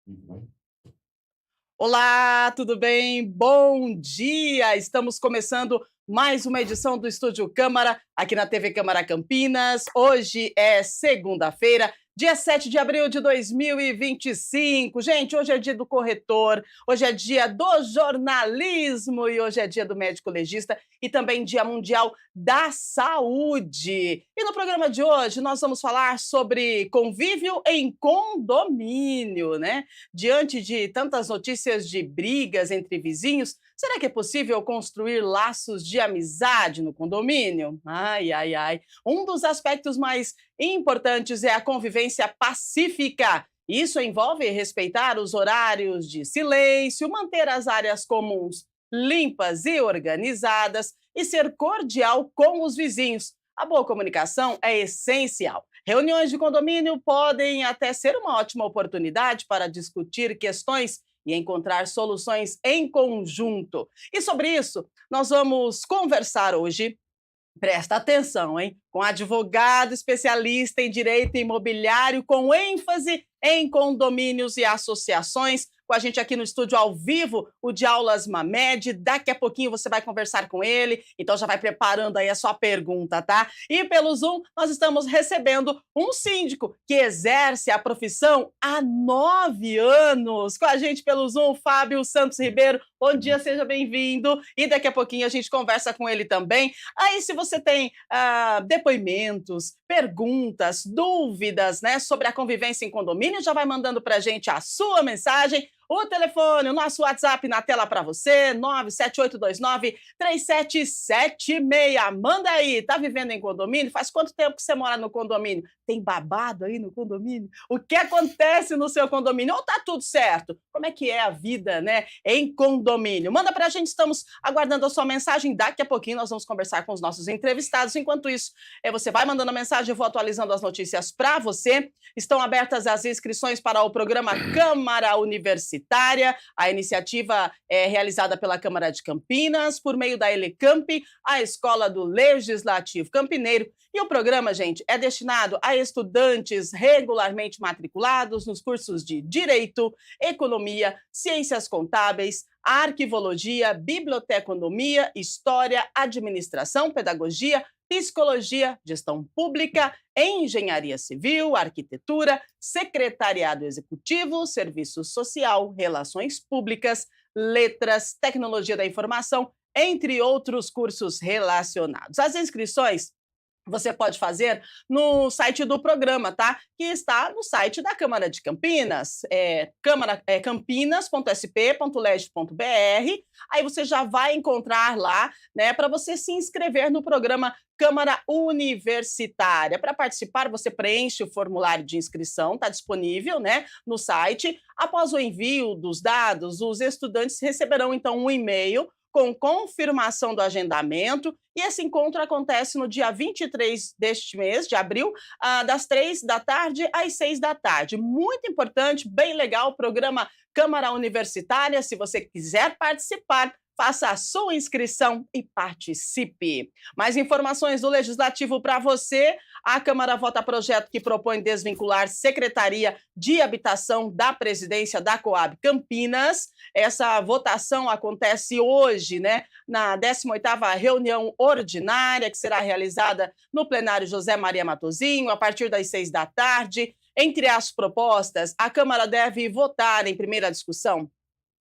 Uhum. Olá, tudo bem? Bom dia! Estamos começando mais uma edição do Estúdio Câmara, aqui na TV Câmara Campinas. Hoje é segunda-feira, dia 7 de abril de 2025. Gente, hoje é dia do corretor, hoje é dia do jornalismo e hoje é dia do médico legista e também Dia Mundial da Saúde. E no programa de hoje nós vamos falar sobre convívio em condomínio, né? Diante de tantas notícias de brigas entre vizinhos, será que é possível construir laços de amizade no condomínio? Ai, ai, ai. Um dos aspectos mais importantes é a convivência pacífica. Isso envolve respeitar os horários de silêncio, manter as áreas comuns limpas e organizadas e ser cordial com os vizinhos. A boa comunicação é essencial. Reuniões de condomínio podem até ser uma ótima oportunidade para discutir questões e encontrar soluções em conjunto. E sobre isso, nós vamos conversar hoje. Presta atenção, hein? Com advogado especialista em direito imobiliário, com ênfase em condomínios e associações. Com a gente aqui no estúdio ao vivo, o de Aulas Mamed. Daqui a pouquinho você vai conversar com ele, então já vai preparando aí a sua pergunta, tá? E pelo Zoom, nós estamos recebendo um síndico que exerce a profissão há 9 anos. Com a gente pelo Zoom, Fábio Santos Ribeiro. Bom dia, seja bem-vindo. E daqui a pouquinho a gente conversa com ele também. Aí, se você tem depoimentos, perguntas, dúvidas, né, sobre a convivência em condomínio, já vai mandando para a gente a sua mensagem. O telefone, o nosso WhatsApp na tela para você, 97829-3776. Manda aí, tá vivendo em condomínio? Faz quanto tempo que você mora no condomínio? Tem babado aí no condomínio? O que acontece no seu condomínio? Ou tá tudo certo? Como é que é a vida, né, em condomínio? Manda pra gente, estamos aguardando a sua mensagem. Daqui a pouquinho nós vamos conversar com os nossos entrevistados. Enquanto isso, você vai mandando a mensagem, eu vou atualizando as notícias para você. Estão abertas as inscrições para o programa Câmara Universitária. A iniciativa é realizada pela Câmara de Campinas, por meio da Elecamp, a Escola do Legislativo Campineiro. E o programa, gente, é destinado a estudantes regularmente matriculados nos cursos de Direito, Economia, Ciências Contábeis, Arquivologia, Biblioteconomia, História, Administração, Pedagogia, Psicologia, Gestão Pública, Engenharia Civil, Arquitetura, Secretariado Executivo, Serviço Social, Relações Públicas, Letras, Tecnologia da Informação, entre outros cursos relacionados. As inscrições você pode fazer no site do programa, tá? Que está no site da Câmara de Campinas, campinas.sp.leg.br. Aí você já vai encontrar lá, né, para você se inscrever no programa Câmara Universitária. Para participar, você preenche o formulário de inscrição, está disponível, né, no site. Após o envio dos dados, os estudantes receberão então um e-mail com confirmação do agendamento, e esse encontro acontece no dia 23 deste mês, de abril, das 3 da tarde às 6 da tarde. Muito importante, bem legal, o programa Câmara Universitária. Se você quiser participar, faça a sua inscrição e participe. Mais informações do Legislativo para você. A Câmara vota projeto que propõe desvincular Secretaria de Habitação da Presidência da Coab Campinas. Essa votação acontece hoje, né, na 18ª reunião ordinária, que será realizada no plenário José Maria Matosinho, a partir das 6 da tarde. Entre as propostas, a Câmara deve votar em primeira discussão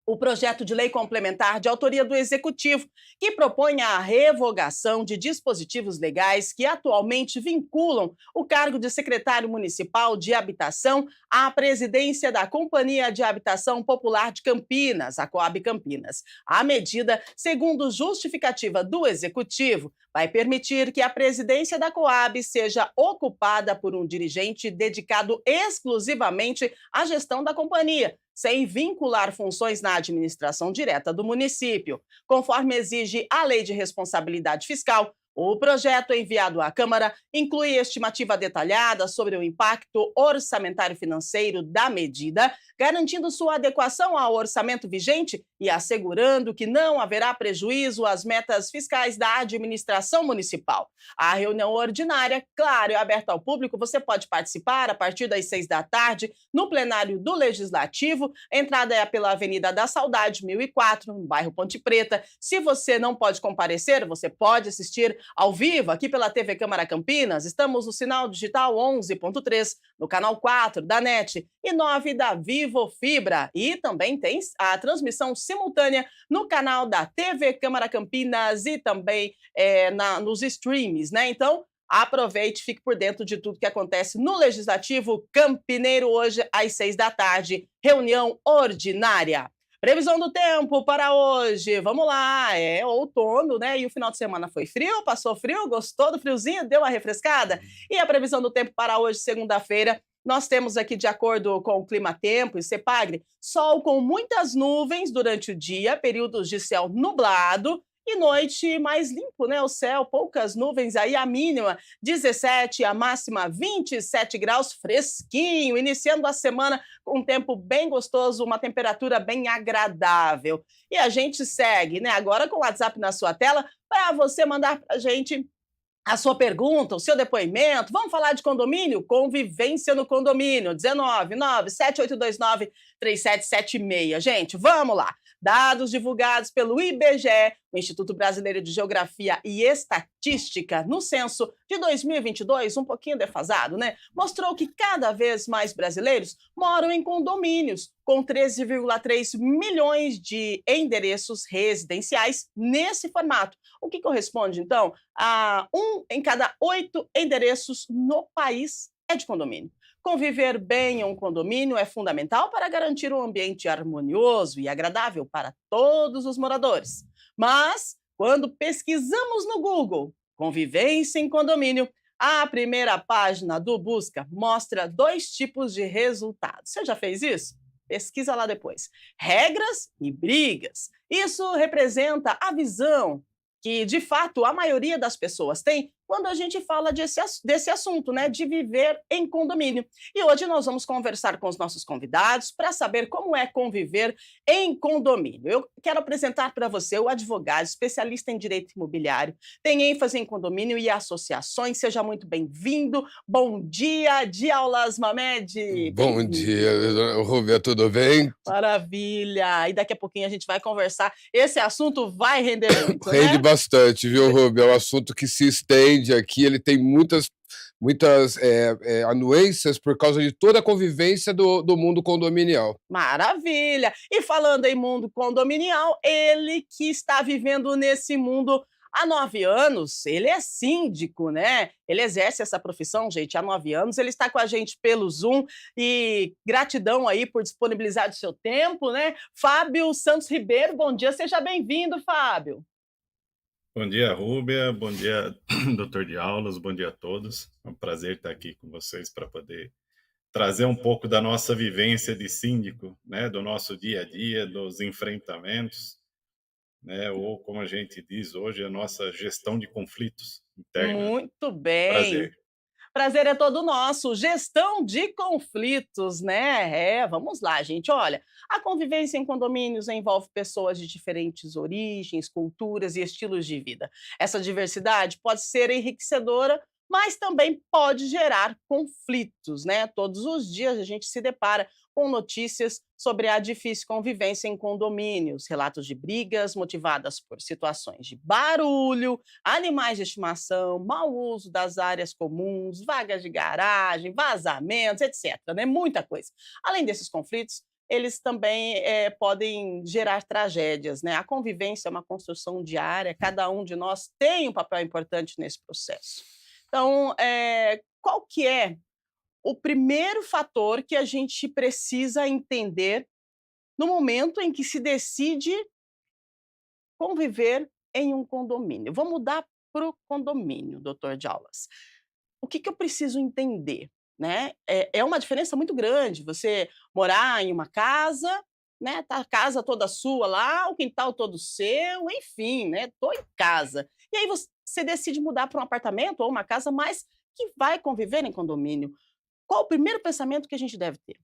o projeto de lei complementar de autoria do Executivo, que propõe a revogação de dispositivos legais que atualmente vinculam o cargo de secretário municipal de habitação à presidência da Companhia de Habitação Popular de Campinas, a Coab Campinas. A medida, segundo justificativa do Executivo, vai permitir que a presidência da Coab seja ocupada por um dirigente dedicado exclusivamente à gestão da companhia, sem vincular funções na administração direta do município. Conforme exige a Lei de Responsabilidade Fiscal, O projeto enviado à Câmara inclui estimativa detalhada sobre o impacto orçamentário financeiro da medida, garantindo sua adequação ao orçamento vigente e assegurando que não haverá prejuízo às metas fiscais da administração municipal. A reunião ordinária, claro, é aberta ao público, você pode participar a partir das 6 da tarde no plenário do Legislativo. A entrada é pela Avenida da Saudade, 1004, no bairro Ponte Preta. Se você não pode comparecer, você pode assistir ao vivo aqui pela TV Câmara Campinas. Estamos no sinal digital 11.3, no canal 4 da NET e 9 da Vivo Fibra. E também tem a transmissão simultânea no canal da TV Câmara Campinas e também nos streams, né? Então, aproveite, fique por dentro de tudo que acontece no Legislativo Campineiro hoje às 6 da tarde, reunião ordinária. Previsão do tempo para hoje, vamos lá, é outono, né? E o final de semana foi frio, passou frio, gostou do friozinho, deu uma refrescada? E a previsão do tempo para hoje, segunda-feira, nós temos aqui, de acordo com o Climatempo e Cepagre, sol com muitas nuvens durante o dia, períodos de céu nublado, e noite mais limpo, né? O céu, poucas nuvens aí, a mínima 17, a máxima 27 graus, fresquinho, iniciando a semana com um tempo bem gostoso, uma temperatura bem agradável. E a gente segue, né? Agora com o WhatsApp na sua tela, para você mandar para a gente a sua pergunta, o seu depoimento. Vamos falar de condomínio? Convivência no condomínio, 19978293776. Gente, vamos lá. Dados divulgados pelo IBGE, o Instituto Brasileiro de Geografia e Estatística, no censo de 2022, um pouquinho defasado, né? Mostrou que cada vez mais brasileiros moram em condomínios, com 13,3 milhões de endereços residenciais nesse formato, o que corresponde, então, a 1 em cada 8 endereços no país é de condomínio. Conviver bem em um condomínio é fundamental para garantir um ambiente harmonioso e agradável para todos os moradores. Mas, quando pesquisamos no Google convivência em condomínio, a primeira página do Busca mostra 2 tipos de resultados. Você já fez isso? Pesquisa lá depois. Regras e brigas. Isso representa a visão que, de fato, a maioria das pessoas tem quando a gente fala desse assunto, né, de viver em condomínio. E hoje nós vamos conversar com os nossos convidados para saber como é conviver em condomínio. Eu quero apresentar para você o advogado, especialista em direito imobiliário, tem ênfase em condomínio e associações. Seja muito bem-vindo. Bom dia, Diaulas Mamed. Bom dia, Rubia, tudo bem? Maravilha! E daqui a pouquinho a gente vai conversar. Esse assunto vai render muito, Rende né? bastante, viu, Rubia? É um assunto que se estende aqui, ele tem muitas anuências por causa de toda a convivência do mundo condominial. Maravilha! E falando em mundo condominial, ele que está vivendo nesse mundo há 9 anos, ele é síndico, né? Ele exerce essa profissão, gente, há 9 anos. Ele está com a gente pelo Zoom e gratidão aí por disponibilizar o seu tempo, né? Fábio Santos Ribeiro, bom dia, seja bem-vindo, Fábio. Bom dia, Rúbia. Bom dia, doutor de aulas. Bom dia a todos. É um prazer estar aqui com vocês para poder trazer um pouco da nossa vivência de síndico, né, do nosso dia a dia, dos enfrentamentos, né, ou como a gente diz hoje, a nossa gestão de conflitos internos. Muito bem. Prazer. Prazer é todo nosso. Gestão de conflitos, né? Vamos lá, gente. Olha, a convivência em condomínios envolve pessoas de diferentes origens, culturas e estilos de vida. Essa diversidade pode ser enriquecedora, mas também pode gerar conflitos, né? Todos os dias a gente se depara com notícias sobre a difícil convivência em condomínios, relatos de brigas motivadas por situações de barulho, animais de estimação, mau uso das áreas comuns, vagas de garagem, vazamentos, etc. Né? Muita coisa. Além desses conflitos, eles também podem gerar tragédias. Né? A convivência é uma construção diária, cada um de nós tem um papel importante nesse processo. Então, qual que é o primeiro fator que a gente precisa entender no momento em que se decide conviver em um condomínio? Vamos mudar para o condomínio, doutor de aulas. O que eu preciso entender? Né? É uma diferença muito grande você morar em uma casa né, tá a casa toda sua lá, o quintal todo seu, enfim, né, tô em casa. E aí você decide mudar para um apartamento ou uma casa, mas que vai conviver em condomínio. Qual o primeiro pensamento que a gente deve ter?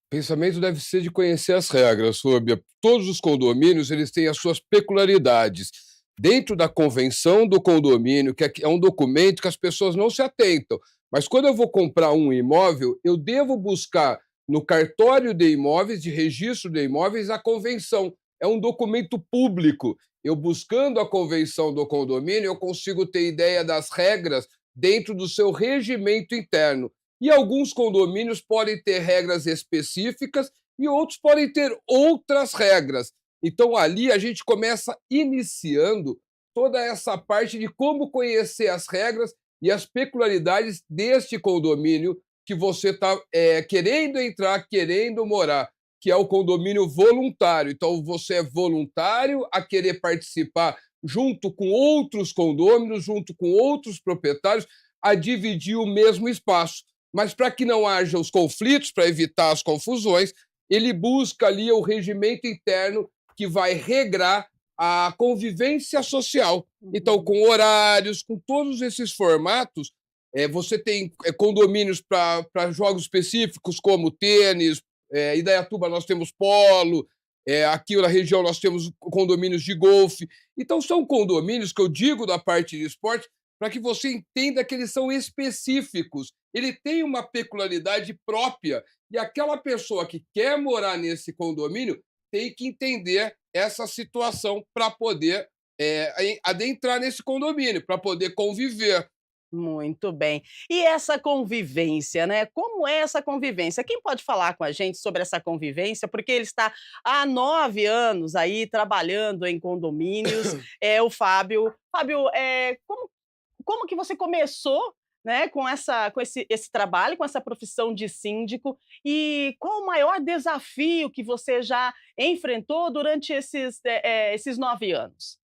Pensamento deve ser de conhecer as regras, Rúbia. Todos os condomínios, eles têm as suas peculiaridades. Dentro da convenção do condomínio, que é um documento que as pessoas não se atentam. Mas quando eu vou comprar um imóvel, eu devo buscar no cartório de imóveis, de registro de imóveis, a convenção. É um documento público. Eu buscando a convenção do condomínio, eu consigo ter ideia das regras dentro do seu regimento interno. E alguns condomínios podem ter regras específicas e outros podem ter outras regras. Então, ali a gente começa iniciando toda essa parte de como conhecer as regras e as peculiaridades deste condomínio que você está querendo entrar, querendo morar, que é o condomínio voluntário. Então, você é voluntário a querer participar junto com outros condôminos, junto com outros proprietários, a dividir o mesmo espaço. Mas para que não haja os conflitos, para evitar as confusões, ele busca ali o regimento interno que vai regrar a convivência social. Então, com horários, com todos esses formatos, você tem condomínios para jogos específicos, como tênis, Indaiatuba nós temos polo, aqui na região nós temos condomínios de golfe. Então, são condomínios que eu digo da parte de esporte para que você entenda que eles são específicos. Ele tem uma peculiaridade própria e aquela pessoa que quer morar nesse condomínio tem que entender essa situação para poder adentrar nesse condomínio, para poder conviver. Muito bem. E essa convivência, né? Como é essa convivência? Quem pode falar com a gente sobre essa convivência? Porque ele está há 9 anos aí trabalhando em condomínios, é o Fábio. Fábio, como que você começou, né, com esse trabalho, com essa profissão de síndico? E qual o maior desafio que você já enfrentou durante esses 9 anos?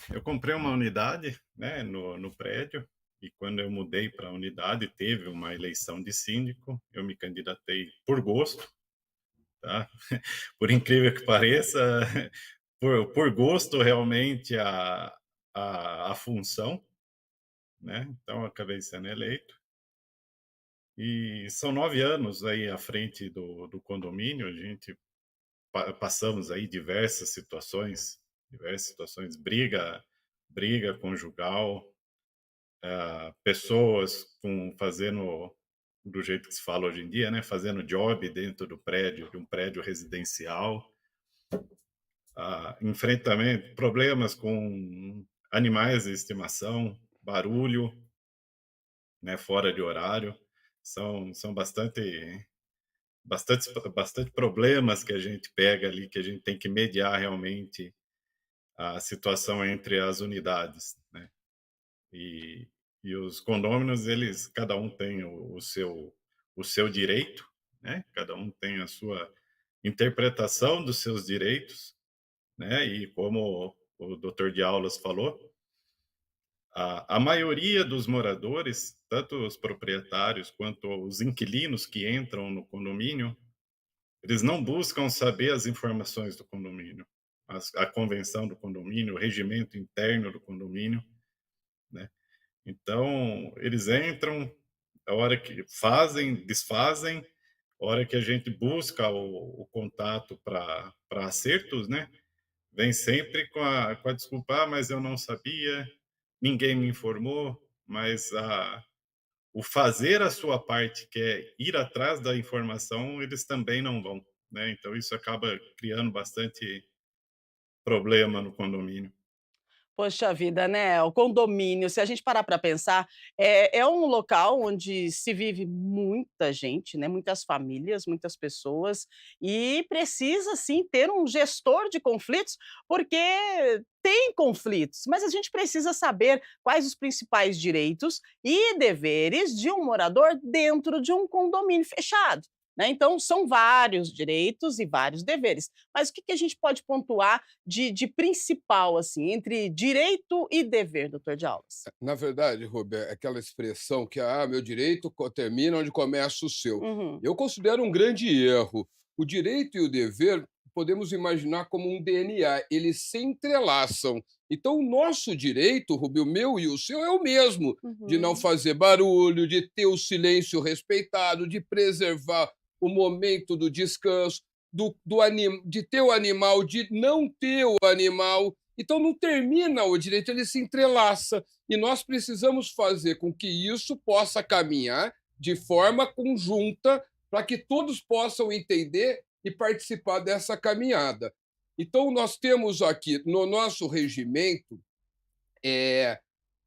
Eu comprei uma unidade, né, no prédio, e quando eu mudei para a unidade, teve uma eleição de síndico, eu me candidatei por gosto, tá? Por incrível que pareça, por gosto realmente a função, né? Então eu acabei sendo eleito. E são 9 anos aí à frente do condomínio, a gente passamos aí diversas situações, briga conjugal, pessoas fazendo do jeito que se fala hoje em dia, né, fazendo job dentro do prédio, de um prédio residencial, enfrentamento, problemas com animais de estimação, barulho, né, fora de horário, são bastante problemas que a gente pega ali, que a gente tem que mediar realmente a situação entre as unidades, né? E, e os condôminos, eles, cada um tem o seu direito, né? Cada um tem a sua interpretação dos seus direitos, né? E como o doutor de aulas falou, a maioria dos moradores, tanto os proprietários quanto os inquilinos que entram no condomínio, eles não buscam saber as informações do condomínio, a convenção do condomínio, o regimento interno do condomínio, né? Então, eles entram, a hora que fazem, desfazem, a hora que a gente busca o contato para acertos, né? Vem sempre com a desculpa, mas eu não sabia, ninguém me informou, mas o fazer a sua parte, que é ir atrás da informação, eles também não vão, né? Então isso acaba criando bastante problema no condomínio. Poxa vida, né, o condomínio, se a gente parar para pensar, é um local onde se vive muita gente, né, muitas famílias, muitas pessoas, e precisa sim ter um gestor de conflitos, porque tem conflitos, mas a gente precisa saber quais os principais direitos e deveres de um morador dentro de um condomínio fechado. né? Então, são vários direitos e vários deveres. Mas o que que a gente pode pontuar de principal, assim, entre direito e dever, doutor de aulas? Na verdade, Rubem, é aquela expressão que meu direito termina onde começa o seu. Uhum, Eu considero um grande erro. O direito e o dever podemos imaginar como um DNA, eles se entrelaçam. Então, o nosso direito, Rubem, o meu e o seu, é o mesmo, de não uhum. fazer barulho, de ter o silêncio respeitado, de preservar o momento do descanso, de ter o animal, de não ter o animal. Então, não termina o direito, ele se entrelaça. E nós precisamos fazer com que isso possa caminhar de forma conjunta para que todos possam entender e participar dessa caminhada. Então, nós temos aqui no nosso regimento, eh,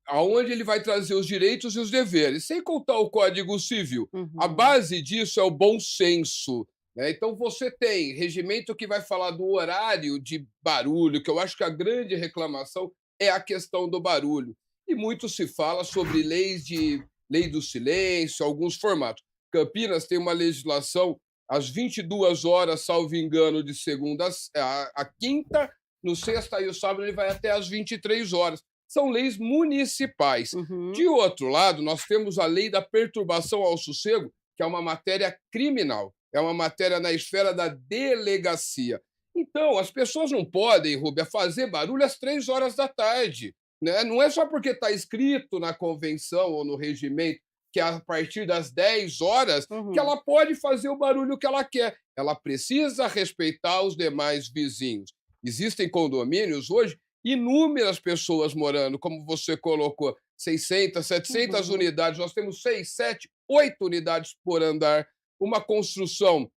aonde ele vai trazer os direitos e os deveres, sem contar o Código Civil. A Uhum. base disso é o bom senso, né? Então, você tem regimento que vai falar do horário de barulho, que eu acho que a grande reclamação é a questão do barulho. E muito se fala sobre lei do silêncio, alguns formatos. Campinas tem uma legislação às 22 horas, salvo engano, de segunda a quinta, no sexta e o sábado ele vai até às 23 horas. São leis municipais. Uhum. De outro lado, nós temos a lei da perturbação ao sossego, que é uma matéria criminal, é uma matéria na esfera da delegacia. Então, as pessoas não podem, Rúbia, fazer barulho às 3 horas da tarde. Né? Não é só porque está escrito na convenção ou no regimento que é a partir das 10 horas que Uhum. ela pode fazer o barulho que ela quer. Ela precisa respeitar os demais vizinhos. Existem condomínios hoje, inúmeras pessoas morando, como você colocou, 600, 700 Uhum. unidades. Nós temos 6, 7, 8 unidades por andar. Uma construção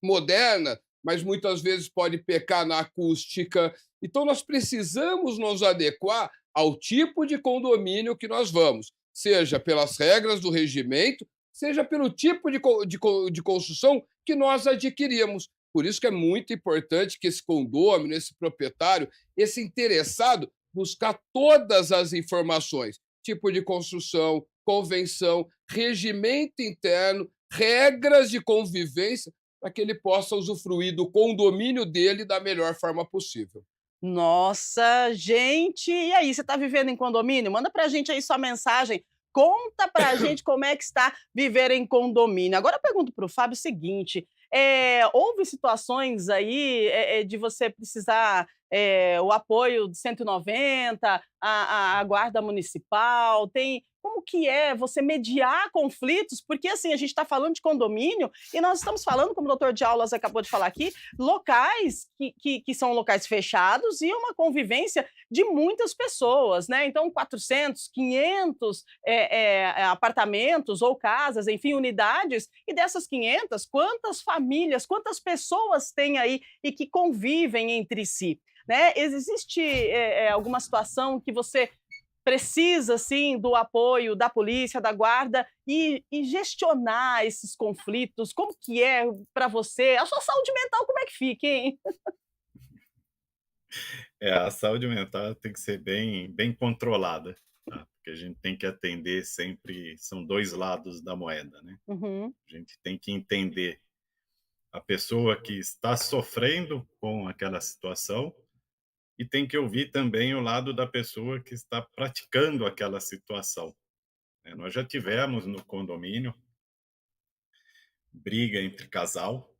moderna, mas muitas vezes pode pecar na acústica. Então, nós precisamos nos adequar ao tipo de condomínio que nós vamos, seja pelas regras do regimento, seja pelo tipo de construção que nós adquirimos. Por isso que é muito importante que esse condômino, esse proprietário, esse interessado, buscar todas as informações, tipo de construção, convenção, regimento interno, regras de convivência, para que ele possa usufruir do condomínio dele da melhor forma possível. Nossa, gente, e aí, você está vivendo em condomínio? Manda pra gente aí sua mensagem, conta pra gente como é que está viver em condomínio. Agora eu pergunto para o Fábio o seguinte, houve situações aí, de você precisar, o apoio do 190, a guarda municipal, tem como que é você mediar conflitos? Porque, assim, a gente está falando de condomínio e nós estamos falando, como o doutor de aulas acabou de falar aqui, locais que são locais fechados e uma convivência de muitas pessoas, né? Então, 400, 500 apartamentos ou casas, enfim, unidades, e dessas 500, quantas famílias, quantas pessoas tem aí e que convivem entre si? Né? Existe alguma situação que você precisa, assim, do apoio da polícia, da guarda e gestionar esses conflitos? Como que é para você? A sua saúde mental como é que fica, hein? A saúde mental tem que ser bem controlada, tá? Porque a gente tem que atender sempre, são 2 lados da moeda, né. Uhum, A gente tem que entender a pessoa que está sofrendo com aquela situação e tem que ouvir também o lado da pessoa que está praticando aquela situação, né. Nós já tivemos no condomínio briga entre casal,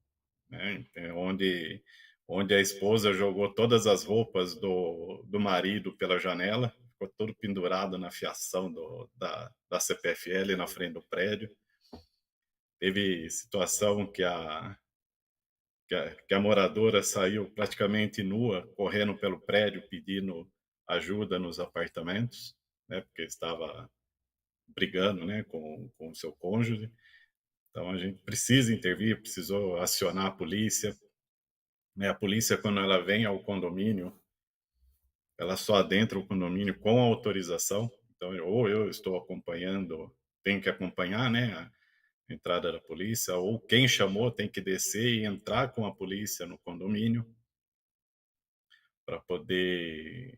né, onde a esposa jogou todas as roupas do marido pela janela, ficou todo pendurado na fiação da CPFL na frente do prédio. Teve situação que a moradora saiu praticamente nua, correndo pelo prédio pedindo ajuda nos apartamentos, né, porque estava brigando, né, com o seu cônjuge. Então a gente precisa intervir, precisou acionar a polícia, né. A polícia, quando ela vem ao condomínio, ela só adentra o condomínio com autorização. Então, ou eu estou acompanhando, tenho que acompanhar, né, a entrada da polícia, ou quem chamou tem que descer e entrar com a polícia no condomínio para poder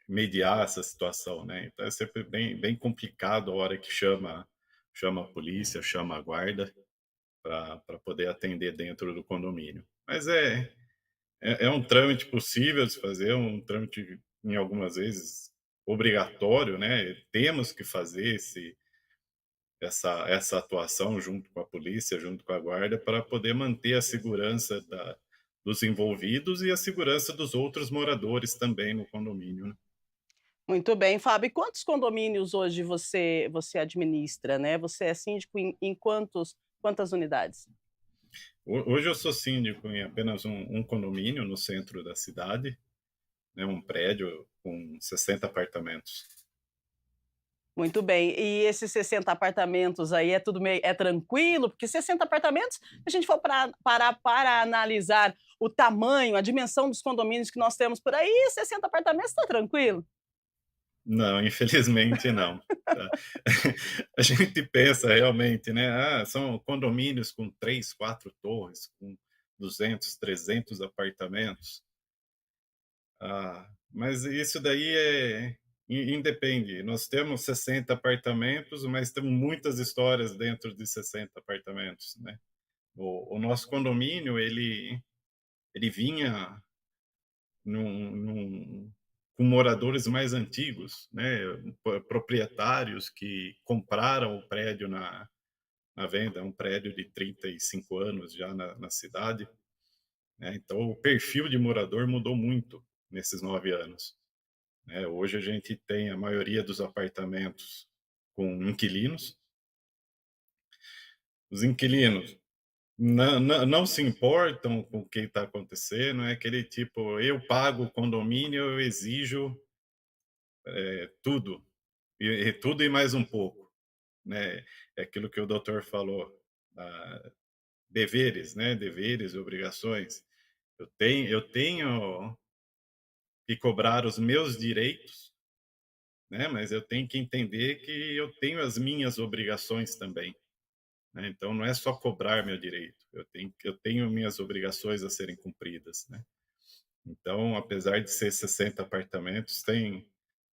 mediar essa situação, né. Então é sempre bem complicado a hora que chama a polícia, chama a guarda, para poder atender dentro do condomínio. Mas é um trâmite possível de se fazer, um trâmite, em algumas vezes, obrigatório, né? Temos que fazer essa atuação junto com a polícia, junto com a guarda, para poder manter a segurança dos envolvidos e a segurança dos outros moradores também no condomínio, né? Muito bem, Fábio. E quantos condomínios hoje você administra, né? Você é síndico em quantas unidades? Hoje eu sou síndico em apenas um condomínio no centro da cidade, né, um prédio com 60 apartamentos. Muito bem. E esses 60 apartamentos aí é tudo meio tranquilo? Porque 60 apartamentos, se a gente for parar para analisar o tamanho, a dimensão dos condomínios que nós temos por aí, 60 apartamentos está tranquilo? Não, infelizmente não. Tá? A gente pensa realmente, né? São condomínios com 3, 4 torres, com 200, 300 apartamentos. Mas isso daí independe. Nós temos 60 apartamentos, mas temos muitas histórias dentro de 60 apartamentos, né? O nosso condomínio, ele vinha com moradores mais antigos, né? Proprietários que compraram o prédio na venda, um prédio de 35 anos já na cidade, né? Então, o perfil de morador mudou muito nesses 9 anos, né? Hoje a gente tem a maioria dos apartamentos com inquilinos. Os inquilinos não se importam com o que está acontecendo, é aquele tipo, eu pago o condomínio, eu exijo tudo, e tudo e mais um pouco, né? É aquilo que o doutor falou, deveres, né? Deveres e obrigações. Eu tenho que cobrar os meus direitos, né? Mas eu tenho que entender que eu tenho as minhas obrigações também, né? Então não é só cobrar meu direito, eu tenho minhas obrigações a serem cumpridas, né? Então, apesar de ser 60 apartamentos, tem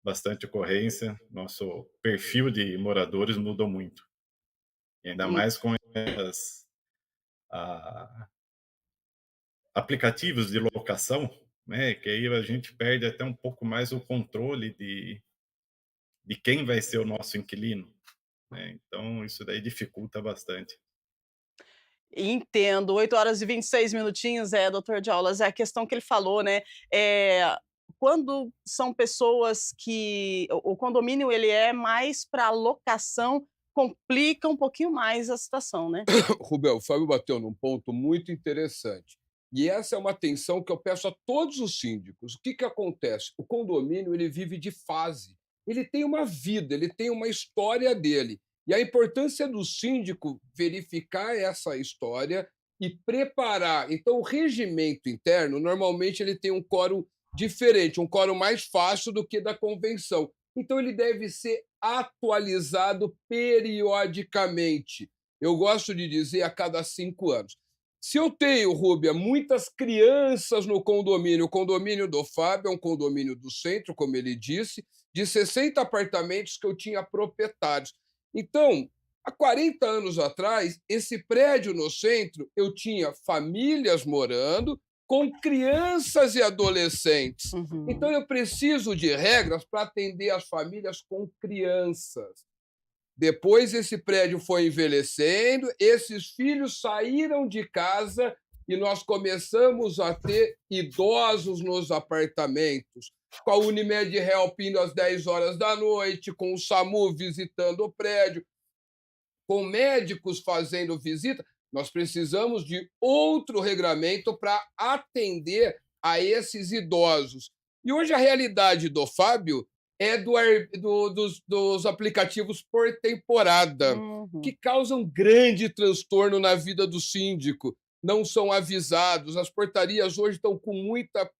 bastante ocorrência. Nosso perfil de moradores mudou muito. E ainda Hum, mais com esses aplicativos de locação, né? Que aí a gente perde até um pouco mais o controle de quem vai ser o nosso inquilino, né? Então, isso daí dificulta bastante. Entendo. 8 horas e 26 minutinhos, doutor de aulas, é a questão que ele falou, né, quando são pessoas que o condomínio ele é mais para locação, complica um pouquinho mais a situação, né? Rubel, o Fábio bateu num ponto muito interessante. E essa é uma atenção que eu peço a todos os síndicos. O que, que acontece? O condomínio ele vive de fase. Ele tem uma vida, ele tem uma história dele. E a importância do síndico verificar essa história e preparar. Então, o regimento interno, normalmente, ele tem um quórum diferente, um quórum mais fácil do que da convenção. Então, ele deve ser atualizado periodicamente. Eu gosto de dizer a cada 5 anos. Se eu tenho, Rúbia, muitas crianças no condomínio, o condomínio do Fábio é um condomínio do centro, como ele disse, de 60 apartamentos que eu tinha proprietários. Então, há 40 anos atrás, esse prédio no centro, eu tinha famílias morando com crianças e adolescentes. Então, Uhum. eu preciso de regras para atender as famílias com crianças. Depois esse prédio foi envelhecendo, esses filhos saíram de casa e nós começamos a ter idosos nos apartamentos, com a Unimed Help indo às 10 horas da noite, com o SAMU visitando o prédio, com médicos fazendo visita. Nós precisamos de outro regramento para atender a esses idosos. E hoje a realidade do Fábio é dos aplicativos por temporada, que Uhum. causam grande transtorno na vida do síndico. Não são avisados. As portarias hoje estão com muita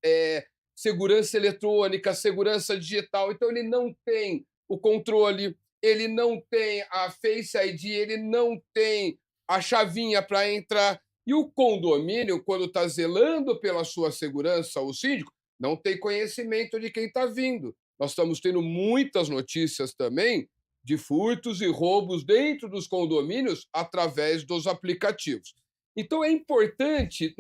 segurança eletrônica, segurança digital. Então, ele não tem o controle, ele não tem a Face ID, ele não tem a chavinha para entrar. E o condomínio, quando está zelando pela sua segurança, o síndico, não tem conhecimento de quem está vindo. Nós estamos tendo muitas notícias também de furtos e roubos dentro dos condomínios através dos aplicativos. Então, é importante,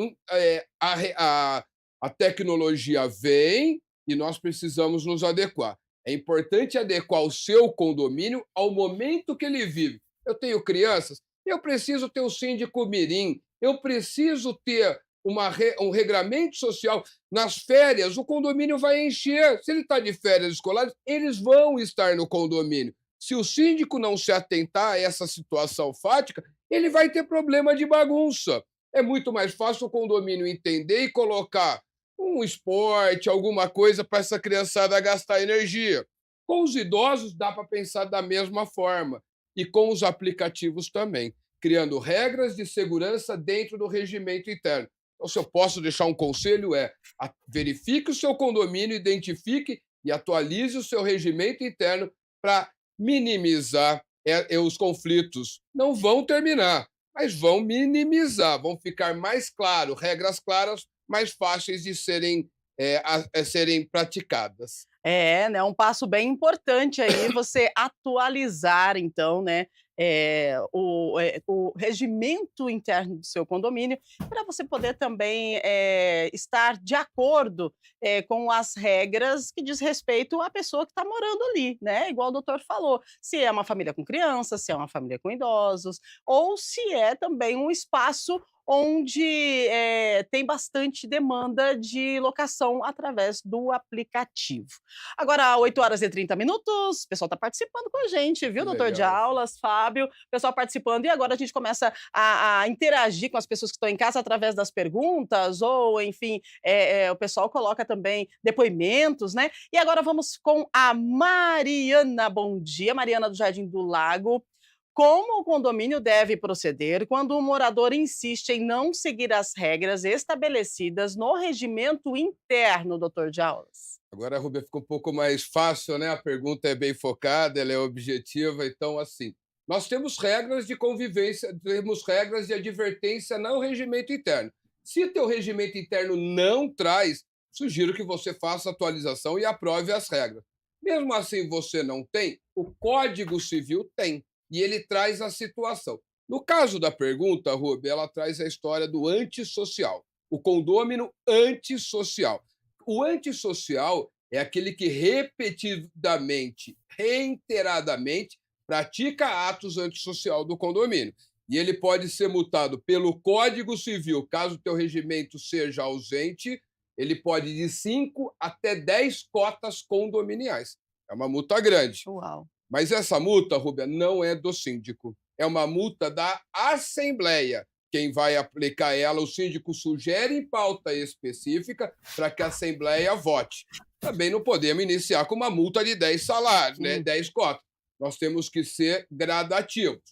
a tecnologia vem e nós precisamos nos adequar. É importante adequar o seu condomínio ao momento que ele vive. Eu tenho crianças, eu preciso ter o síndico mirim, eu preciso ter um regramento social. Nas férias, o condomínio vai encher. Se ele está de férias escolares, eles vão estar no condomínio. Se o síndico não se atentar a essa situação fática, ele vai ter problema de bagunça. É muito mais fácil o condomínio entender e colocar um esporte, alguma coisa para essa criançada gastar energia. Com os idosos, dá para pensar da mesma forma. E com os aplicativos também, criando regras de segurança dentro do regimento interno. Então, se eu posso deixar um conselho, verifique o seu condomínio, identifique e atualize o seu regimento interno para minimizar os conflitos. Não vão terminar, mas vão minimizar, vão ficar mais claros, regras claras, mais fáceis de serem praticadas. Né, um passo bem importante aí você atualizar então, né, o regimento interno do seu condomínio, para você poder também, estar de acordo, com as regras que diz respeito à pessoa que está morando ali, né, igual o doutor falou, se é uma família com crianças, se é uma família com idosos, ou se é também um espaço onde, tem bastante demanda de locação através do aplicativo. Agora, 8h30, o pessoal está participando com a gente, viu, doutor de Legal. aulas, Fábio, o pessoal participando. E agora a gente começa a interagir com as pessoas que estão em casa através das perguntas, ou, enfim, o pessoal coloca também depoimentos, né? E agora vamos com a Mariana. Bom dia, Mariana do Jardim do Lago. Como o condomínio deve proceder quando o morador insiste em não seguir as regras estabelecidas no regimento interno, doutor de aulas? Agora, Rubia, fica um pouco mais fácil, né? A pergunta é bem focada, ela é objetiva. Então, assim, nós temos regras de convivência, temos regras de advertência no regimento interno. Se teu regimento interno não traz, sugiro que você faça a atualização e aprove as regras. Mesmo assim, você não tem, o Código Civil tem, e ele traz a situação. No caso da pergunta, Rubia, ela traz a história do antissocial, o condômino antissocial. O antissocial é aquele que repetidamente, reiteradamente, pratica atos antissocial do condomínio. E ele pode ser multado pelo Código Civil, caso o teu regimento seja ausente, ele pode ir de 5 até 10 cotas condominiais. É uma multa grande. Uau! Mas essa multa, Rúbia, não é do síndico. É uma multa da Assembleia. Quem vai aplicar ela, o síndico sugere em pauta específica para que a Assembleia vote. Também não podemos iniciar com uma multa de 10 salários, né? 10 cotas. Nós temos que ser gradativos.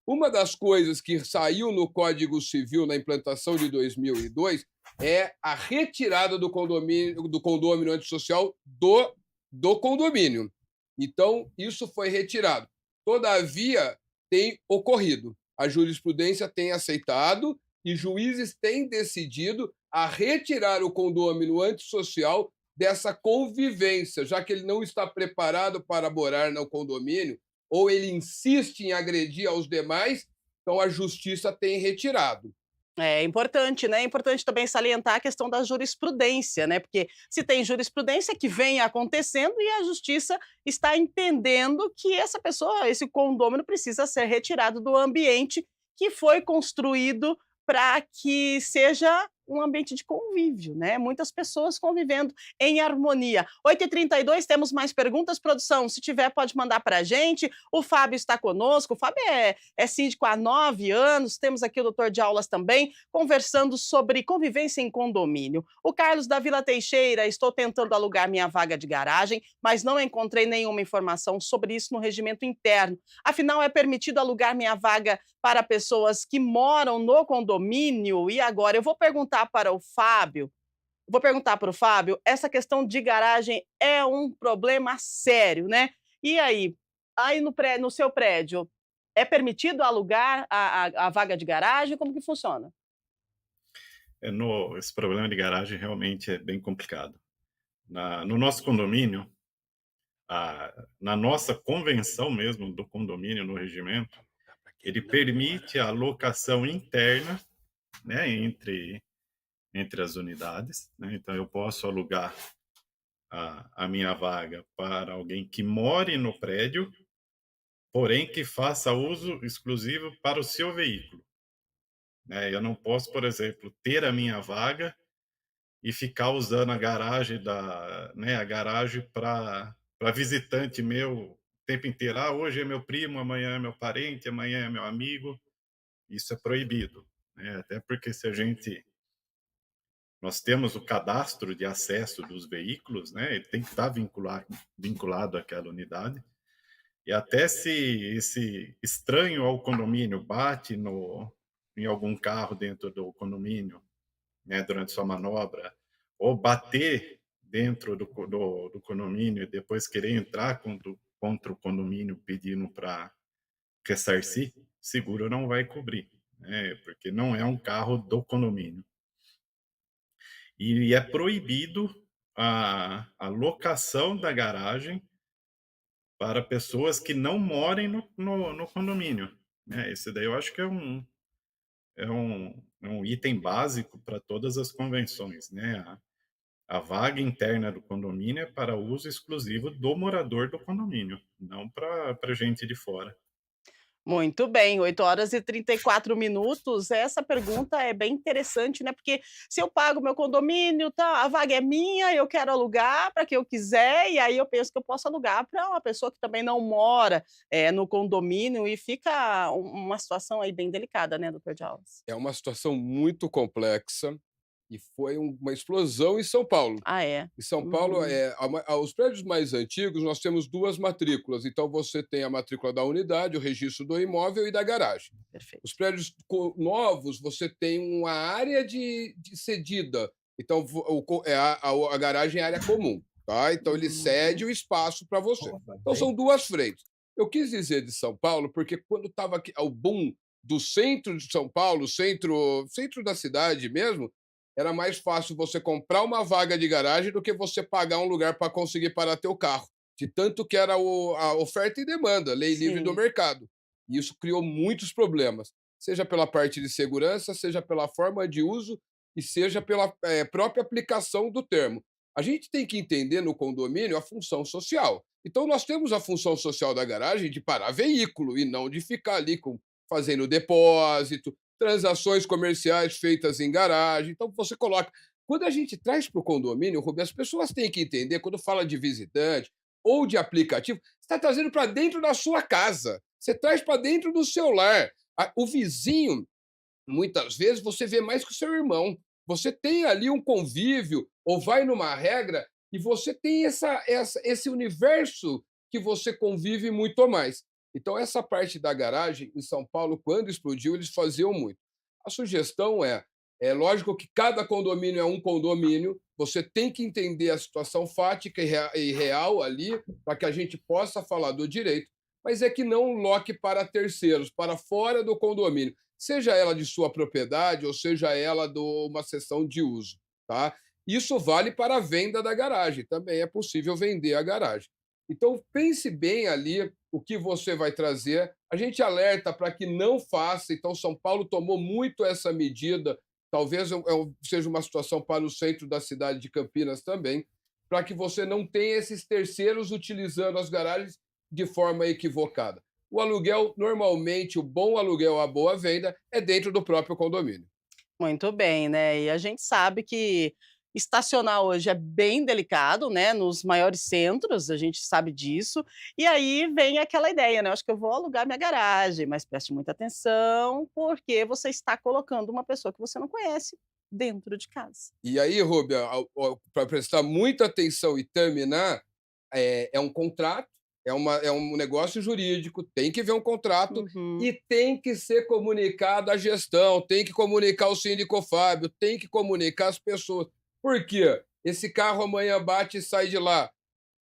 Uma das coisas que saiu no Código Civil na implantação de 2002 é a retirada do condômino antissocial do condomínio. Então, isso foi retirado. Todavia, tem ocorrido. A jurisprudência tem aceitado e juízes têm decidido a retirar o condômino antissocial dessa convivência, já que ele não está preparado para morar no condomínio, ou ele insiste em agredir aos demais, então a justiça tem retirado. É importante, né? É importante também salientar a questão da jurisprudência, né? Porque se tem jurisprudência que vem acontecendo e a justiça está entendendo que essa pessoa, esse condômino precisa ser retirado do ambiente que foi construído para que seja um ambiente de convívio, né? Muitas pessoas convivendo em harmonia. 8h32, temos mais perguntas, produção? Se tiver, pode mandar para a gente. O Fábio está conosco. O Fábio é síndico há 9 anos. Temos aqui o doutor de aulas também, conversando sobre convivência em condomínio. O Carlos da Vila Teixeira: estou tentando alugar minha vaga de garagem, mas não encontrei nenhuma informação sobre isso no regimento interno. Afinal, é permitido alugar minha vaga para pessoas que moram no condomínio? E agora, eu vou perguntar para o Fábio, essa questão de garagem é um problema sério, né? E aí no seu prédio, é permitido alugar a vaga de garagem? Como que funciona? Esse problema de garagem realmente é bem complicado. No nosso condomínio, na nossa convenção mesmo do condomínio, no regimento, ele permite a alocação interna, né, entre as unidades, né? Então eu posso alugar a minha vaga para alguém que more no prédio, porém que faça uso exclusivo para o seu veículo, né? Eu não posso, por exemplo, ter a minha vaga e ficar usando a garagem a garagem para visitante meu o tempo inteiro. Ah, hoje é meu primo, amanhã é meu parente, amanhã é meu amigo. Isso é proibido, né? Até porque se a gente nós temos o cadastro de acesso dos veículos, né? Ele tem que estar vinculado àquela unidade. E até se esse estranho ao condomínio bate em algum carro dentro do condomínio, né, durante sua manobra, ou bater dentro do condomínio e depois querer entrar contra o condomínio pedindo para ressarcir, seguro não vai cobrir, né, porque não é um carro do condomínio. E é proibido a locação da garagem para pessoas que não morem no condomínio, né? Esse daí eu acho que é um item básico para todas as convenções, né? A vaga interna do condomínio é para uso exclusivo do morador do condomínio, não para gente de fora. Muito bem, 8h34. Essa pergunta é bem interessante, né, porque se eu pago meu condomínio, tá, a vaga é minha, eu quero alugar para quem eu quiser, e aí eu penso que eu posso alugar para uma pessoa que também não mora, no condomínio e fica uma situação aí bem delicada, né, doutor Djalmas? É uma situação muito complexa e foi uma explosão em São Paulo. Ah, é? Em São Paulo, Uhum, os prédios mais antigos, nós temos 2 matrículas, então você tem a matrícula da unidade, o registro do imóvel e da garagem. Os perfeito. prédios novos, você tem uma área de cedida, então a garagem é área comum, tá? Então ele cede Uhum. o espaço para você. Então são 2 frentes. Eu quis dizer de São Paulo, porque quando estava o boom do centro de São Paulo, centro da cidade mesmo, era mais fácil você comprar uma vaga de garagem do que você pagar um lugar para conseguir parar teu carro, de tanto que era a oferta e demanda, lei livre do Sim. mercado. E isso criou muitos problemas, seja pela parte de segurança, seja pela forma de uso e seja pela própria aplicação do termo. A gente tem que entender no condomínio a função social. Então, nós temos a função social da garagem de parar veículo e não de ficar ali fazendo depósito, transações comerciais feitas em garagem. Então, você coloca. Quando a gente traz para o condomínio, Rubem, as pessoas têm que entender, quando fala de visitante ou de aplicativo, você está trazendo para dentro da sua casa. Você traz para dentro do seu lar. O vizinho, muitas vezes, você vê mais que o seu irmão. Você tem ali um convívio, ou vai numa regra, e você tem esse universo que você convive muito mais. Então, essa parte da garagem, em São Paulo, quando explodiu, eles faziam muito. A sugestão é lógico que cada condomínio é um condomínio, você tem que entender a situação fática e real ali, para que a gente possa falar do direito, mas é que não loque para terceiros, para fora do condomínio, seja ela de sua propriedade ou seja ela de uma sessão de uso, tá? Isso vale para a venda da garagem, também é possível vender a garagem. Então, pense bem ali o que você vai trazer. A gente alerta para que não faça, então São Paulo tomou muito essa medida, talvez seja uma situação para o centro da cidade de Campinas também, para que você não tenha esses terceiros utilizando as garagens de forma equivocada. O aluguel, normalmente, o bom aluguel, a boa venda, é dentro do próprio condomínio. Muito bem, né, e a gente sabe que estacionar hoje é bem delicado, né, nos maiores centros, a gente sabe disso, e aí vem aquela ideia, né, "Eu acho que eu vou alugar minha garagem", mas preste muita atenção, porque você está colocando uma pessoa que você não conhece dentro de casa. E aí, Rúbia, para prestar muita atenção e terminar, é um contrato, é um negócio jurídico, tem que ver um contrato Uhum, e tem que ser comunicado à gestão, tem que comunicar o síndico Fábio, tem que comunicar as pessoas. Por quê? Esse carro amanhã bate e sai de lá.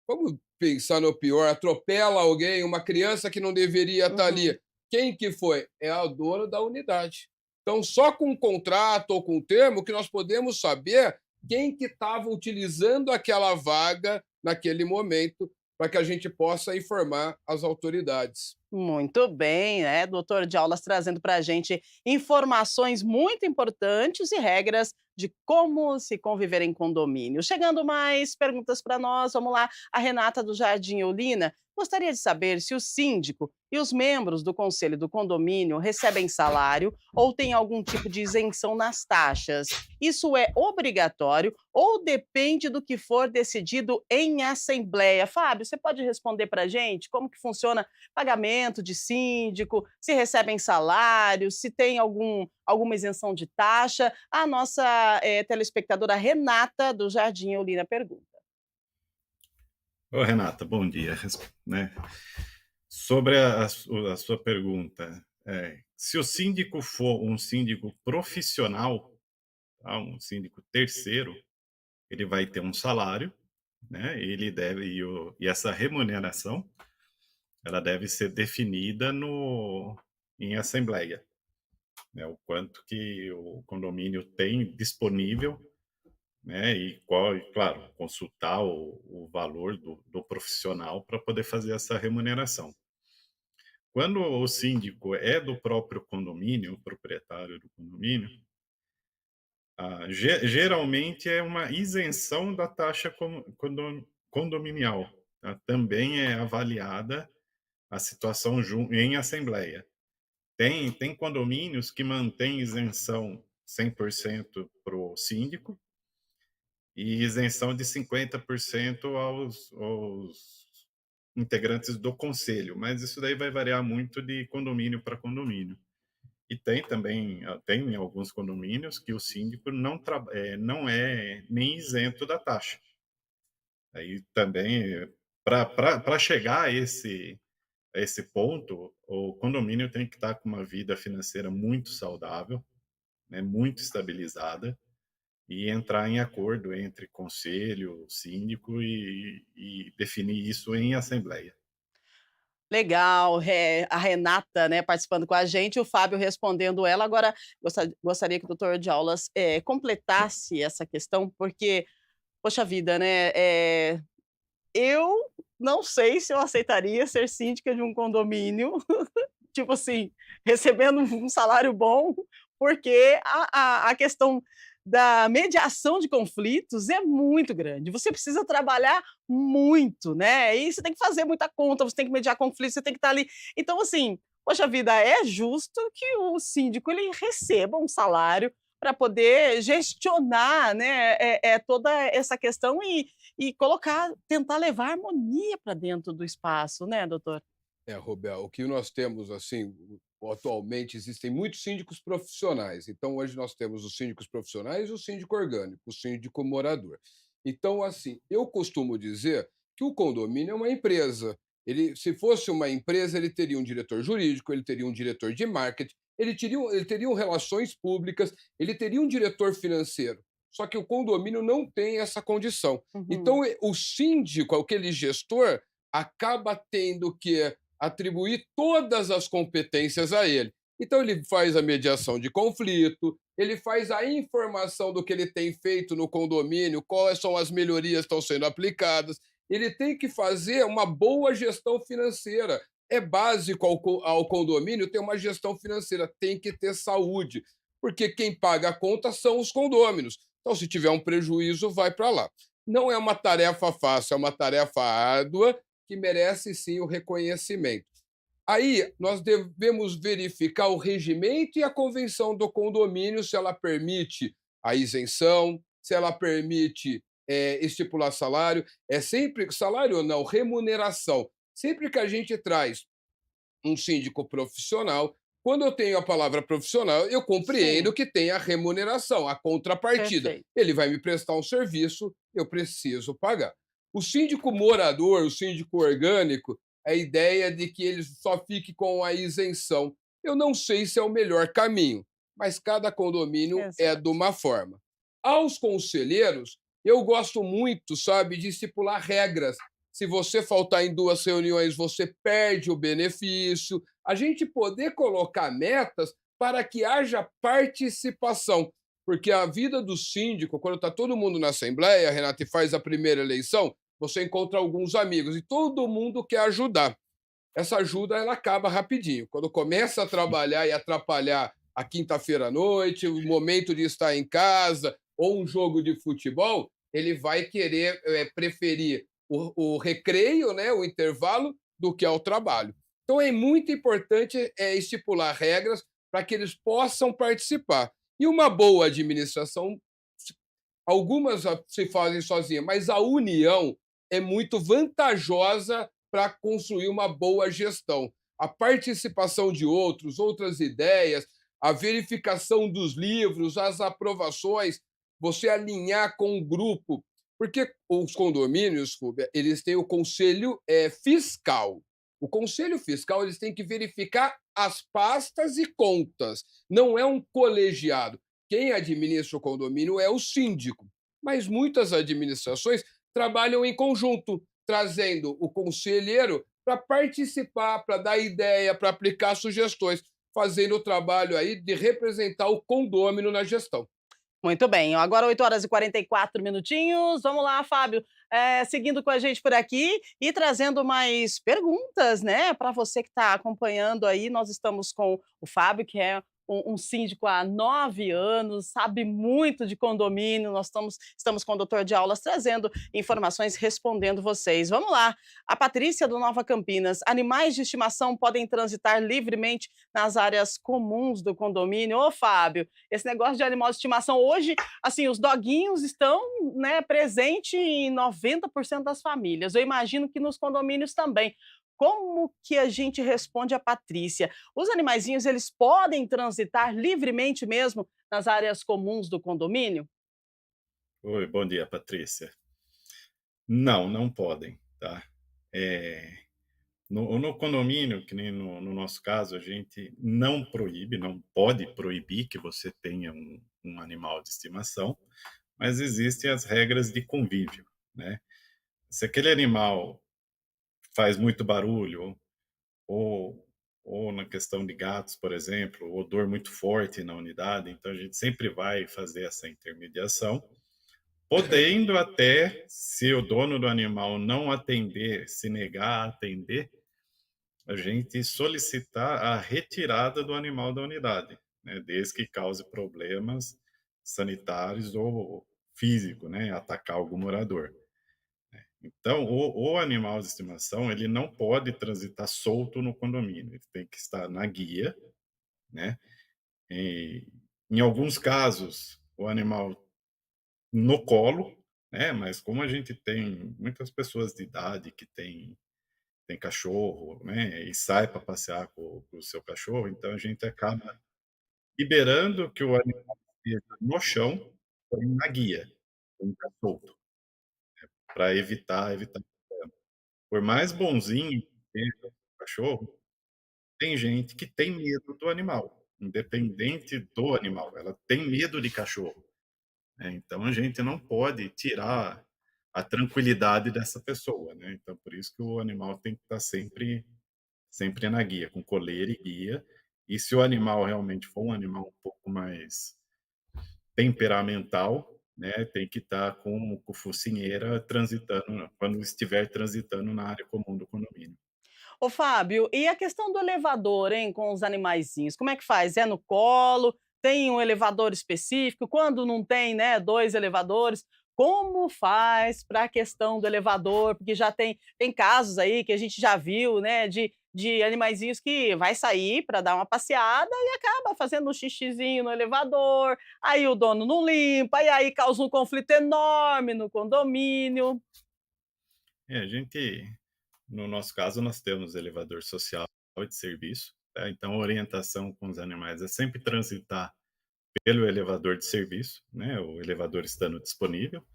Vamos pensar no pior, atropela alguém, uma criança que não deveria estar uhum. ali. Quem que foi? É a dona da unidade. Então, só com um contrato ou com um termo que nós podemos saber quem que estava utilizando aquela vaga naquele momento para que a gente possa informar as autoridades. Muito bem, né? Doutor de aulas trazendo para a gente informações muito importantes e regras de como se conviver em condomínio. Chegando mais perguntas para nós, vamos lá. A Renata do Jardim Eulina gostaria de saber se o síndico e os membros do conselho do condomínio recebem salário ou tem algum tipo de isenção nas taxas. Isso é obrigatório ou depende do que for decidido em assembleia? Fábio, você pode responder para a gente como que funciona pagamento de síndico, se recebem salário, se tem alguma isenção de taxa? A nossa telespectadora Renata, do Jardim Eulina, pergunta. Ô, Renata, bom dia. Né? Sobre a sua pergunta, se o síndico for um síndico profissional, tá, um síndico terceiro, ele vai ter um salário, né? Ele deve e essa remuneração, ela deve ser definida em assembleia, né? O quanto que o condomínio tem disponível, né? E claro, consultar o valor do profissional para poder fazer essa remuneração. Quando o síndico é do próprio condomínio, o proprietário do condomínio, geralmente é uma isenção da taxa condominial. Tá? Também é avaliada a situação em assembleia. Tem condomínios que mantêm isenção 100% para o síndico e isenção de 50% aos integrantes do conselho, mas isso daí vai variar muito de condomínio para condomínio. E tem alguns condomínios que o síndico não é nem isento da taxa. Aí também, para chegar a esse ponto, o condomínio tem que estar com uma vida financeira muito saudável, né, muito estabilizada, e entrar em acordo entre conselho, síndico e definir isso em assembleia. Legal, a Renata, né, participando com a gente, o Fábio respondendo ela. Agora, gostaria que o doutor de aulas completasse essa questão, porque, poxa vida, né, eu não sei se eu aceitaria ser síndica de um condomínio, tipo assim, recebendo um salário bom, porque a questão da mediação de conflitos é muito grande. Você precisa trabalhar muito, né? E você tem que fazer muita conta, você tem que mediar conflitos, você tem que estar ali. Então, assim, poxa vida, é justo que o síndico ele receba um salário para poder gestionar, né, toda essa questão e colocar, tentar levar harmonia para dentro do espaço, né, doutor? Roberto, o que nós temos, assim, atualmente existem muitos síndicos profissionais. Então, hoje nós temos os síndicos profissionais e o síndico orgânico, o síndico morador. Então, assim, eu costumo dizer que o condomínio é uma empresa. Ele, se fosse uma empresa, ele teria um diretor jurídico, ele teria um diretor de marketing, ele teria relações públicas, ele teria um diretor financeiro. Só que o condomínio não tem essa condição. Uhum. Então, o síndico, aquele gestor, acaba tendo que atribuir todas as competências a ele. Então, ele faz a mediação de conflito, ele faz a informação do que ele tem feito no condomínio, quais são as melhorias que estão sendo aplicadas. Ele tem que fazer uma boa gestão financeira. É básico ao condomínio ter uma gestão financeira, tem que ter saúde, porque quem paga a conta são os condôminos. Então, se tiver um prejuízo, vai para lá. Não é uma tarefa fácil, é uma tarefa árdua, que merece sim o reconhecimento. Aí nós devemos verificar o regimento e a convenção do condomínio, se ela permite a isenção, se ela permite estipular salário. É sempre salário ou não, remuneração. Sempre que a gente traz um síndico profissional, quando eu tenho a palavra profissional, eu Sim, compreendo que tem a remuneração, a contrapartida. perfeito. Ele vai me prestar um serviço, eu preciso pagar. O síndico morador, o síndico orgânico, a ideia de que ele só fique com a isenção. Eu não sei se é o melhor caminho, mas cada condomínio é de Exato. uma forma. Aos conselheiros, eu gosto muito, sabe, de estipular regras. Se você faltar em 2 reuniões, você perde o benefício. A gente poder colocar metas para que haja participação. Porque a vida do síndico, quando está todo mundo na Assembleia, Renata, e faz a primeira eleição, você encontra alguns amigos e todo mundo quer ajudar. Essa ajuda ela acaba rapidinho. Quando começa a trabalhar e atrapalhar a quinta-feira à noite, o momento de estar em casa ou um jogo de futebol, ele vai querer preferir o recreio, né, o intervalo, do que ao trabalho. Então é muito importante estipular regras para que eles possam participar. E uma boa administração, algumas se fazem sozinha, mas a união é muito vantajosa para construir uma boa gestão. A participação de outros, outras ideias, a verificação dos livros, as aprovações, você alinhar com o grupo, porque os condomínios, Rúbia, eles têm o conselho fiscal. O conselho fiscal eles têm que verificar as pastas e contas. Não é um colegiado. Quem administra o condomínio é o síndico, mas muitas administrações trabalham em conjunto, trazendo o conselheiro para participar, para dar ideia, para aplicar sugestões, fazendo o trabalho aí de representar o condômino na gestão. Muito bem, agora 8h44. Vamos lá, Fábio, seguindo com a gente por aqui e trazendo mais perguntas, né, para você que está acompanhando aí. Nós estamos com o Fábio, que é um síndico há 9 anos, sabe muito de condomínio. Nós estamos com o doutor de aulas trazendo informações, respondendo vocês. Vamos lá. A Patrícia do Nova Campinas: animais de estimação podem transitar livremente nas áreas comuns do condomínio? Ô, Fábio, esse negócio de animal de estimação hoje, assim, os doguinhos estão, né, presente em 90% das famílias. Eu imagino que nos condomínios também. Como que a gente responde a Patrícia? Os animaizinhos, eles podem transitar livremente mesmo nas áreas comuns do condomínio? Oi, bom dia, Patrícia. Não, não podem, tá? É, no condomínio, que nem no nosso caso, a gente não proíbe, não pode proibir que você tenha um animal de estimação, mas existem as regras de convívio, né? Se aquele animal faz muito barulho, ou, ou na questão de gatos, por exemplo, odor muito forte na unidade, então a gente sempre vai fazer essa intermediação, podendo até, se o dono do animal não atender, se negar a atender, a gente solicitar a retirada do animal da unidade, né, desde que cause problemas sanitários ou físico, né, atacar algum morador. Então, o animal de estimação, ele não pode transitar solto no condomínio, ele tem que estar na guia, né? E, em alguns casos, o animal no colo, né? Mas como a gente tem muitas pessoas de idade que tem cachorro, né? E sai para passear com o seu cachorro, então a gente acaba liberando que o animal esteja no chão, porém na guia, não tá solto, para evitar. Por mais bonzinho que seja o cachorro, tem gente que tem medo do animal, independente do animal, ela tem medo de cachorro, né, então a gente não pode tirar a tranquilidade dessa pessoa, né, então por isso que o animal tem que estar sempre na guia, com coleira e guia, e se o animal realmente for um animal um pouco mais temperamental, né, tem que estar com focinheira transitando quando estiver transitando na área comum do condomínio. Ô, Fábio, e a questão do elevador, hein, com os animaizinhos, como é que faz? É no colo? Tem um elevador específico? Quando não tem, né, 2 elevadores, como faz para a questão do elevador? Porque já tem casos aí que a gente já viu, né, de animaizinhos que vai sair para dar uma passeada e acaba fazendo um xixizinho no elevador, aí o dono não limpa, e aí causa um conflito enorme no condomínio. A gente, no nosso caso, nós temos elevador social e de serviço, tá, então a orientação com os animais é sempre transitar pelo elevador de serviço, né, o elevador estando disponível,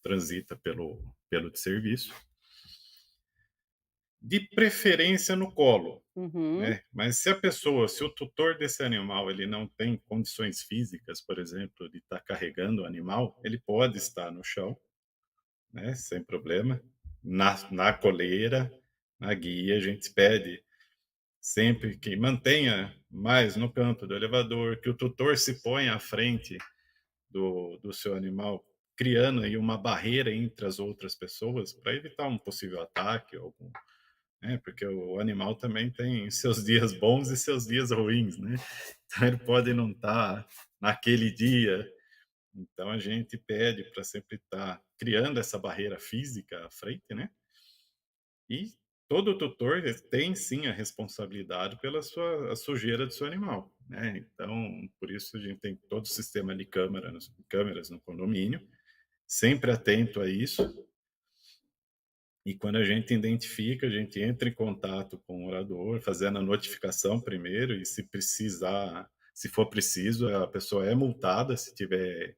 transita pelo de serviço, de preferência no colo, Uhum. né, mas se o tutor desse animal, ele não tem condições físicas, por exemplo, de estar carregando o animal, ele pode estar no chão, né, sem problema, na coleira, na guia, a gente pede sempre que mantenha mais no canto do elevador, que o tutor se ponha à frente do seu animal, criando aí uma barreira entre as outras pessoas para evitar um possível ataque, né? Porque o animal também tem seus dias bons e seus dias ruins, né? Então ele pode não estar naquele dia. Então a gente pede para sempre estar criando essa barreira física à frente, né? E todo tutor tem sim a responsabilidade pela a sujeira do seu animal, né? Então, por isso a gente tem todo o sistema de câmeras no condomínio, sempre atento a isso. E quando a gente identifica, a gente entra em contato com o morador, fazendo a notificação primeiro, e se for preciso, a pessoa é multada, se tiver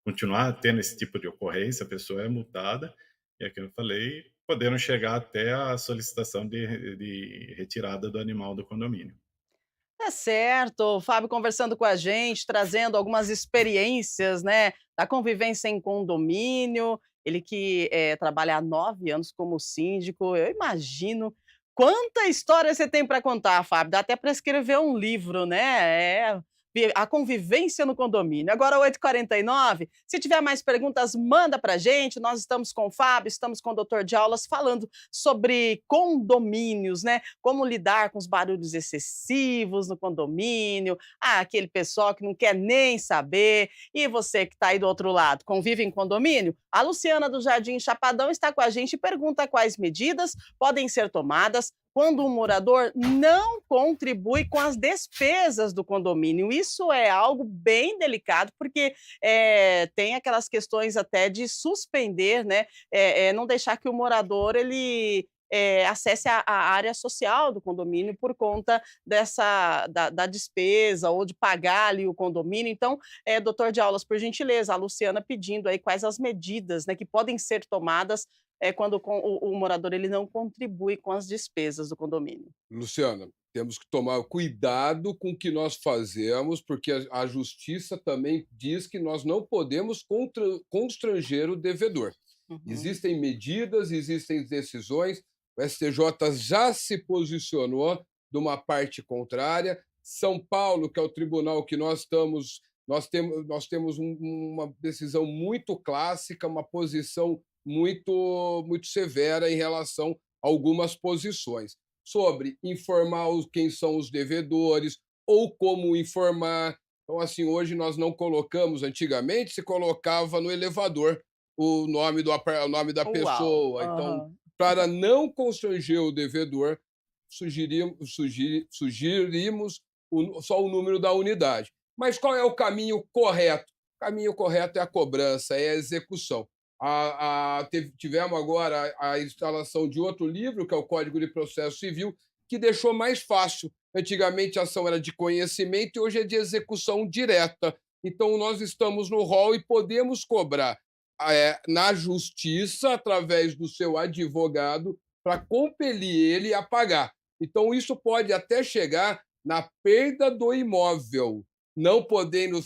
continuar tendo esse tipo de ocorrência, a pessoa é multada, e é aquilo que eu falei, podendo chegar até a solicitação de retirada do animal do condomínio. É certo, o Fábio conversando com a gente, trazendo algumas experiências, né, da convivência em condomínio. Ele que trabalha há 9 anos como síndico, eu imagino quanta história você tem para contar, Fábio. Dá até para escrever um livro, né? A convivência no condomínio. Agora 8h49. Se tiver mais perguntas, manda para a gente. Nós estamos com o Fábio, estamos com o doutor de aulas falando sobre condomínios, né? Como lidar com os barulhos excessivos no condomínio, aquele pessoal que não quer nem saber. E você que está aí do outro lado, convive em condomínio? A Luciana do Jardim Chapadão está com a gente e pergunta quais medidas podem ser tomadas quando um morador não contribui com as despesas do condomínio. Isso é algo bem delicado, porque tem aquelas questões até de suspender, né? Não deixar que o morador ele acesse a área social do condomínio por conta da despesa ou de pagar ali o condomínio. Então, doutor de aulas, por gentileza, a Luciana pedindo aí quais as medidas, né, que podem ser tomadas quando o morador ele não contribui com as despesas do condomínio. Luciana, temos que tomar cuidado com o que nós fazemos, porque a justiça também diz que nós não podemos constranger o devedor. Uhum. Existem medidas, existem decisões, o STJ já se posicionou de uma parte contrária. São Paulo, que é o tribunal que nós temos uma decisão muito clássica, uma posição muito severa em relação a algumas posições sobre informar quem são os devedores ou como informar. Então, assim, hoje nós não colocamos, antigamente se colocava no elevador o nome da Uau! pessoa. Então, Aham. para não constranger o devedor, sugerimos só o número da unidade. Mas qual é o caminho correto? O caminho correto é a cobrança, é a execução. Tivemos agora a instalação de outro livro, que é o Código de Processo Civil, que deixou mais fácil. Antigamente a ação era de conhecimento e hoje é de execução direta. Então, nós estamos no rol e podemos cobrar na justiça, através do seu advogado, para compelir ele a pagar. Então, isso pode até chegar na perda do imóvel, não podendo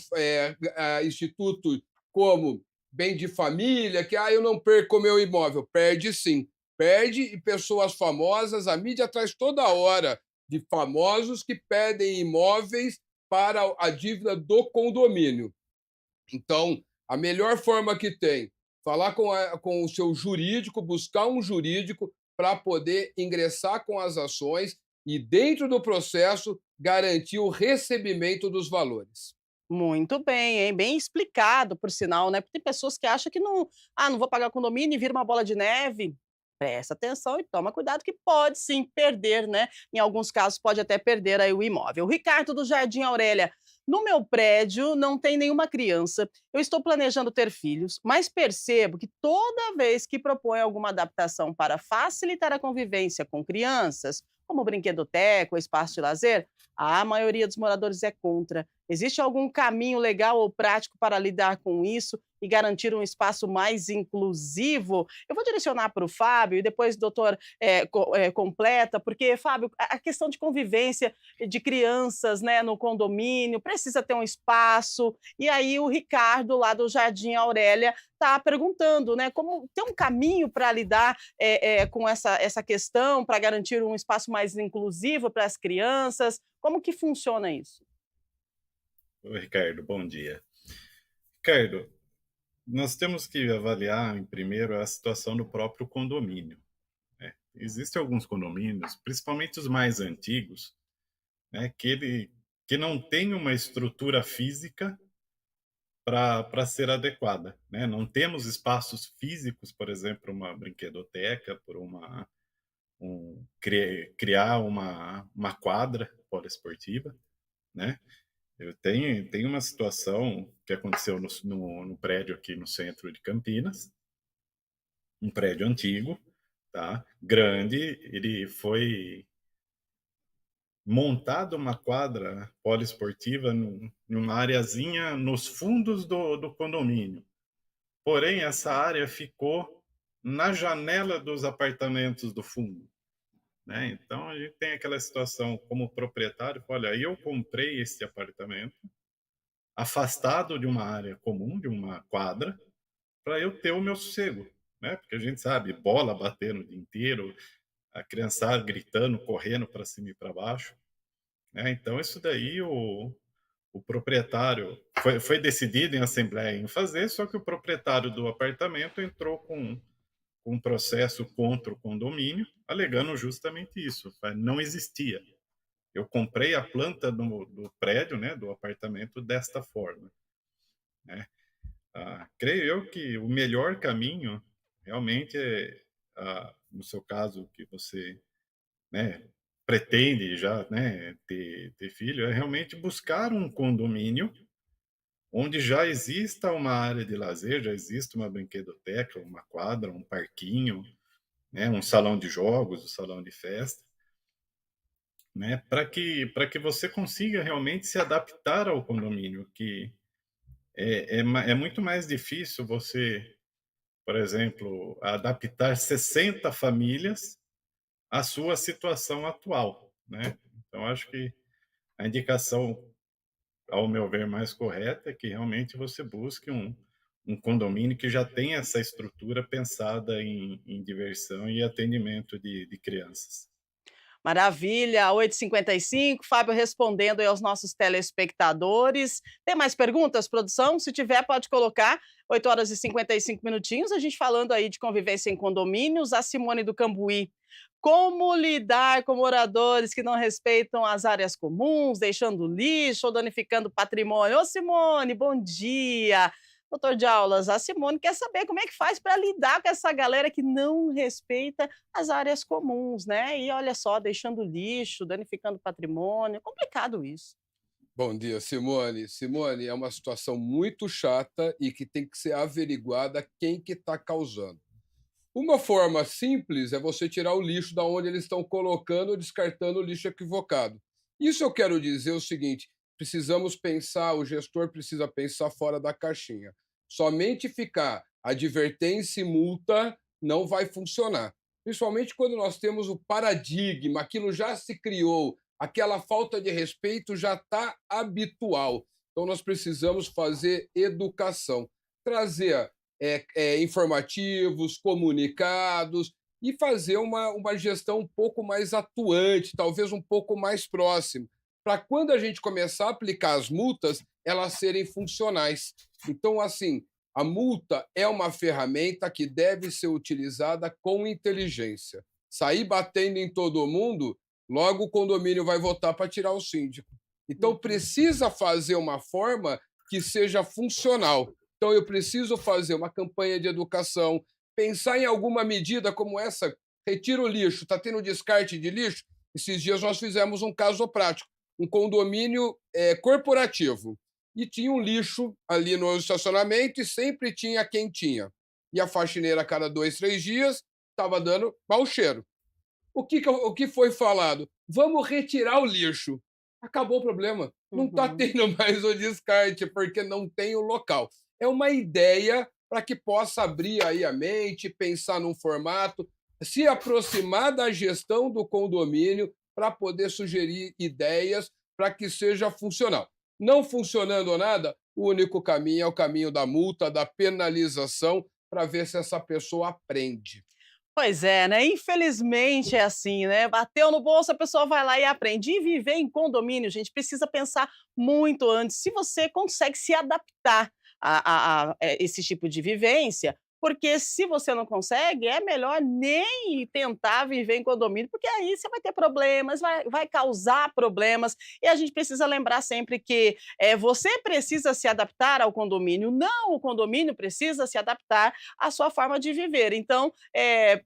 institutos como bem de família, que eu não perco o meu imóvel. Perde sim. Perde, e pessoas famosas, a mídia traz toda hora de famosos que pedem imóveis para a dívida do condomínio. Então, a melhor forma que tem, falar com o seu jurídico, buscar um jurídico para poder ingressar com as ações e, dentro do processo, garantir o recebimento dos valores. Muito bem, hein? Bem explicado, por sinal, né? Porque tem pessoas que acham que não vou pagar condomínio e vira uma bola de neve. Presta atenção e toma cuidado que pode sim perder, né? Em alguns casos pode até perder aí o imóvel. Ricardo do Jardim Aurélia, no meu prédio não tem nenhuma criança. Eu estou planejando ter filhos, mas percebo que toda vez que propõe alguma adaptação para facilitar a convivência com crianças, como brinquedoteca ou espaço de lazer, a maioria dos moradores é contra. Existe algum caminho legal ou prático para lidar com isso e garantir um espaço mais inclusivo? Eu vou direcionar para o Fábio e depois o doutor completa, porque, Fábio, a questão de convivência de crianças, né, no condomínio precisa ter um espaço. E aí o Ricardo, lá do Jardim Aurélia, está perguntando, né, como tem um caminho para lidar com essa questão, para garantir um espaço mais inclusivo para as crianças. Como que funciona isso? Oi, Ricardo, bom dia. Ricardo, nós temos que avaliar, em primeiro, a situação do próprio condomínio, né. Existem alguns condomínios, principalmente os mais antigos, né, que não tem uma estrutura física para ser adequada, né. Não temos espaços físicos, por exemplo, uma brinquedoteca, por uma criar uma quadra poliesportiva, né. Eu tenho uma situação que aconteceu no prédio aqui no centro de Campinas, um prédio antigo, tá, grande, ele foi montada uma quadra poliesportiva numa areazinha nos fundos do condomínio. Porém, essa área ficou na janela dos apartamentos do fundo, né. Então a gente tem aquela situação como proprietário: "Olha, eu comprei esse apartamento afastado de uma área comum, de uma quadra, para eu ter o meu sossego", né, porque a gente sabe, bola batendo o dia inteiro, a criançada gritando, correndo para cima e para baixo, né. Então isso daí o proprietário foi decidido em assembleia em fazer, só que o proprietário do apartamento entrou com um processo contra o condomínio, alegando justamente isso, não existia. Eu comprei a planta do prédio, né, do apartamento desta forma, né. Creio eu que o melhor caminho realmente é, no seu caso que você, né, pretende já, né, ter filho, é realmente buscar um condomínio onde já exista uma área de lazer, já exista uma brinquedoteca, uma quadra, um parquinho, né, um salão de jogos, um salão de festa, né, para que você consiga realmente se adaptar ao condomínio, que é muito mais difícil você, por exemplo, adaptar 60 famílias à sua situação atual, né. Então acho que a indicação, ao meu ver, mais correta é que realmente você busque um condomínio que já tenha essa estrutura pensada em diversão e atendimento de crianças. Maravilha, 8h55, Fábio respondendo aí aos nossos telespectadores. Tem mais perguntas, produção? Se tiver, pode colocar. 8h55 minutinhos, a gente falando aí de convivência em condomínios. A Simone do Cambuí. Como lidar com moradores que não respeitam as áreas comuns, deixando lixo ou danificando patrimônio? Ô Simone, bom dia! Doutor de aulas, a Simone quer saber como é que faz para lidar com essa galera que não respeita as áreas comuns, né? E olha só, deixando lixo, danificando patrimônio, é complicado isso. Bom dia, Simone. Simone, é uma situação muito chata e que tem que ser averiguada quem que está causando. Uma forma simples é você tirar o lixo da onde eles estão colocando ou descartando o lixo equivocado. Isso eu quero dizer o seguinte: precisamos pensar, o gestor precisa pensar fora da caixinha. Somente ficar advertência e multa não vai funcionar. Principalmente quando nós temos o paradigma, aquilo já se criou, aquela falta de respeito já está habitual. Então nós precisamos fazer educação, trazer informativos, comunicados e fazer uma gestão um pouco mais atuante, talvez um pouco mais próximo, para quando a gente começar a aplicar as multas, elas serem funcionais. Então, assim, a multa é uma ferramenta que deve ser utilizada com inteligência. Sair batendo em todo mundo, logo o condomínio vai votar para tirar o síndico. Então, Uhum. precisa fazer uma forma que seja funcional. Então, eu preciso fazer uma campanha de educação, pensar em alguma medida como essa, retira o lixo, está tendo descarte de lixo. Esses dias nós fizemos um caso prático, um condomínio corporativo, e tinha um lixo ali no estacionamento e sempre tinha quem tinha. E a faxineira, a cada 2, 3 dias, estava dando mau cheiro. O que foi falado? Vamos retirar o lixo. Acabou o problema. Não está Uhum. tendo mais o descarte, porque não tem o local. É uma ideia para que possa abrir aí a mente, pensar num formato, se aproximar da gestão do condomínio para poder sugerir ideias para que seja funcional. Não funcionando nada, o único caminho é o caminho da multa, da penalização, para ver se essa pessoa aprende. Pois é, né? Infelizmente é assim, né? Bateu no bolso, a pessoa vai lá e aprende. E viver em condomínio, gente, precisa pensar muito antes se você consegue se adaptar. esse tipo de vivência, porque se você não consegue, é melhor nem tentar viver em condomínio, porque aí você vai ter problemas, vai causar problemas, e a gente precisa lembrar sempre que você precisa se adaptar ao condomínio, não o condomínio precisa se adaptar à sua forma de viver. Então,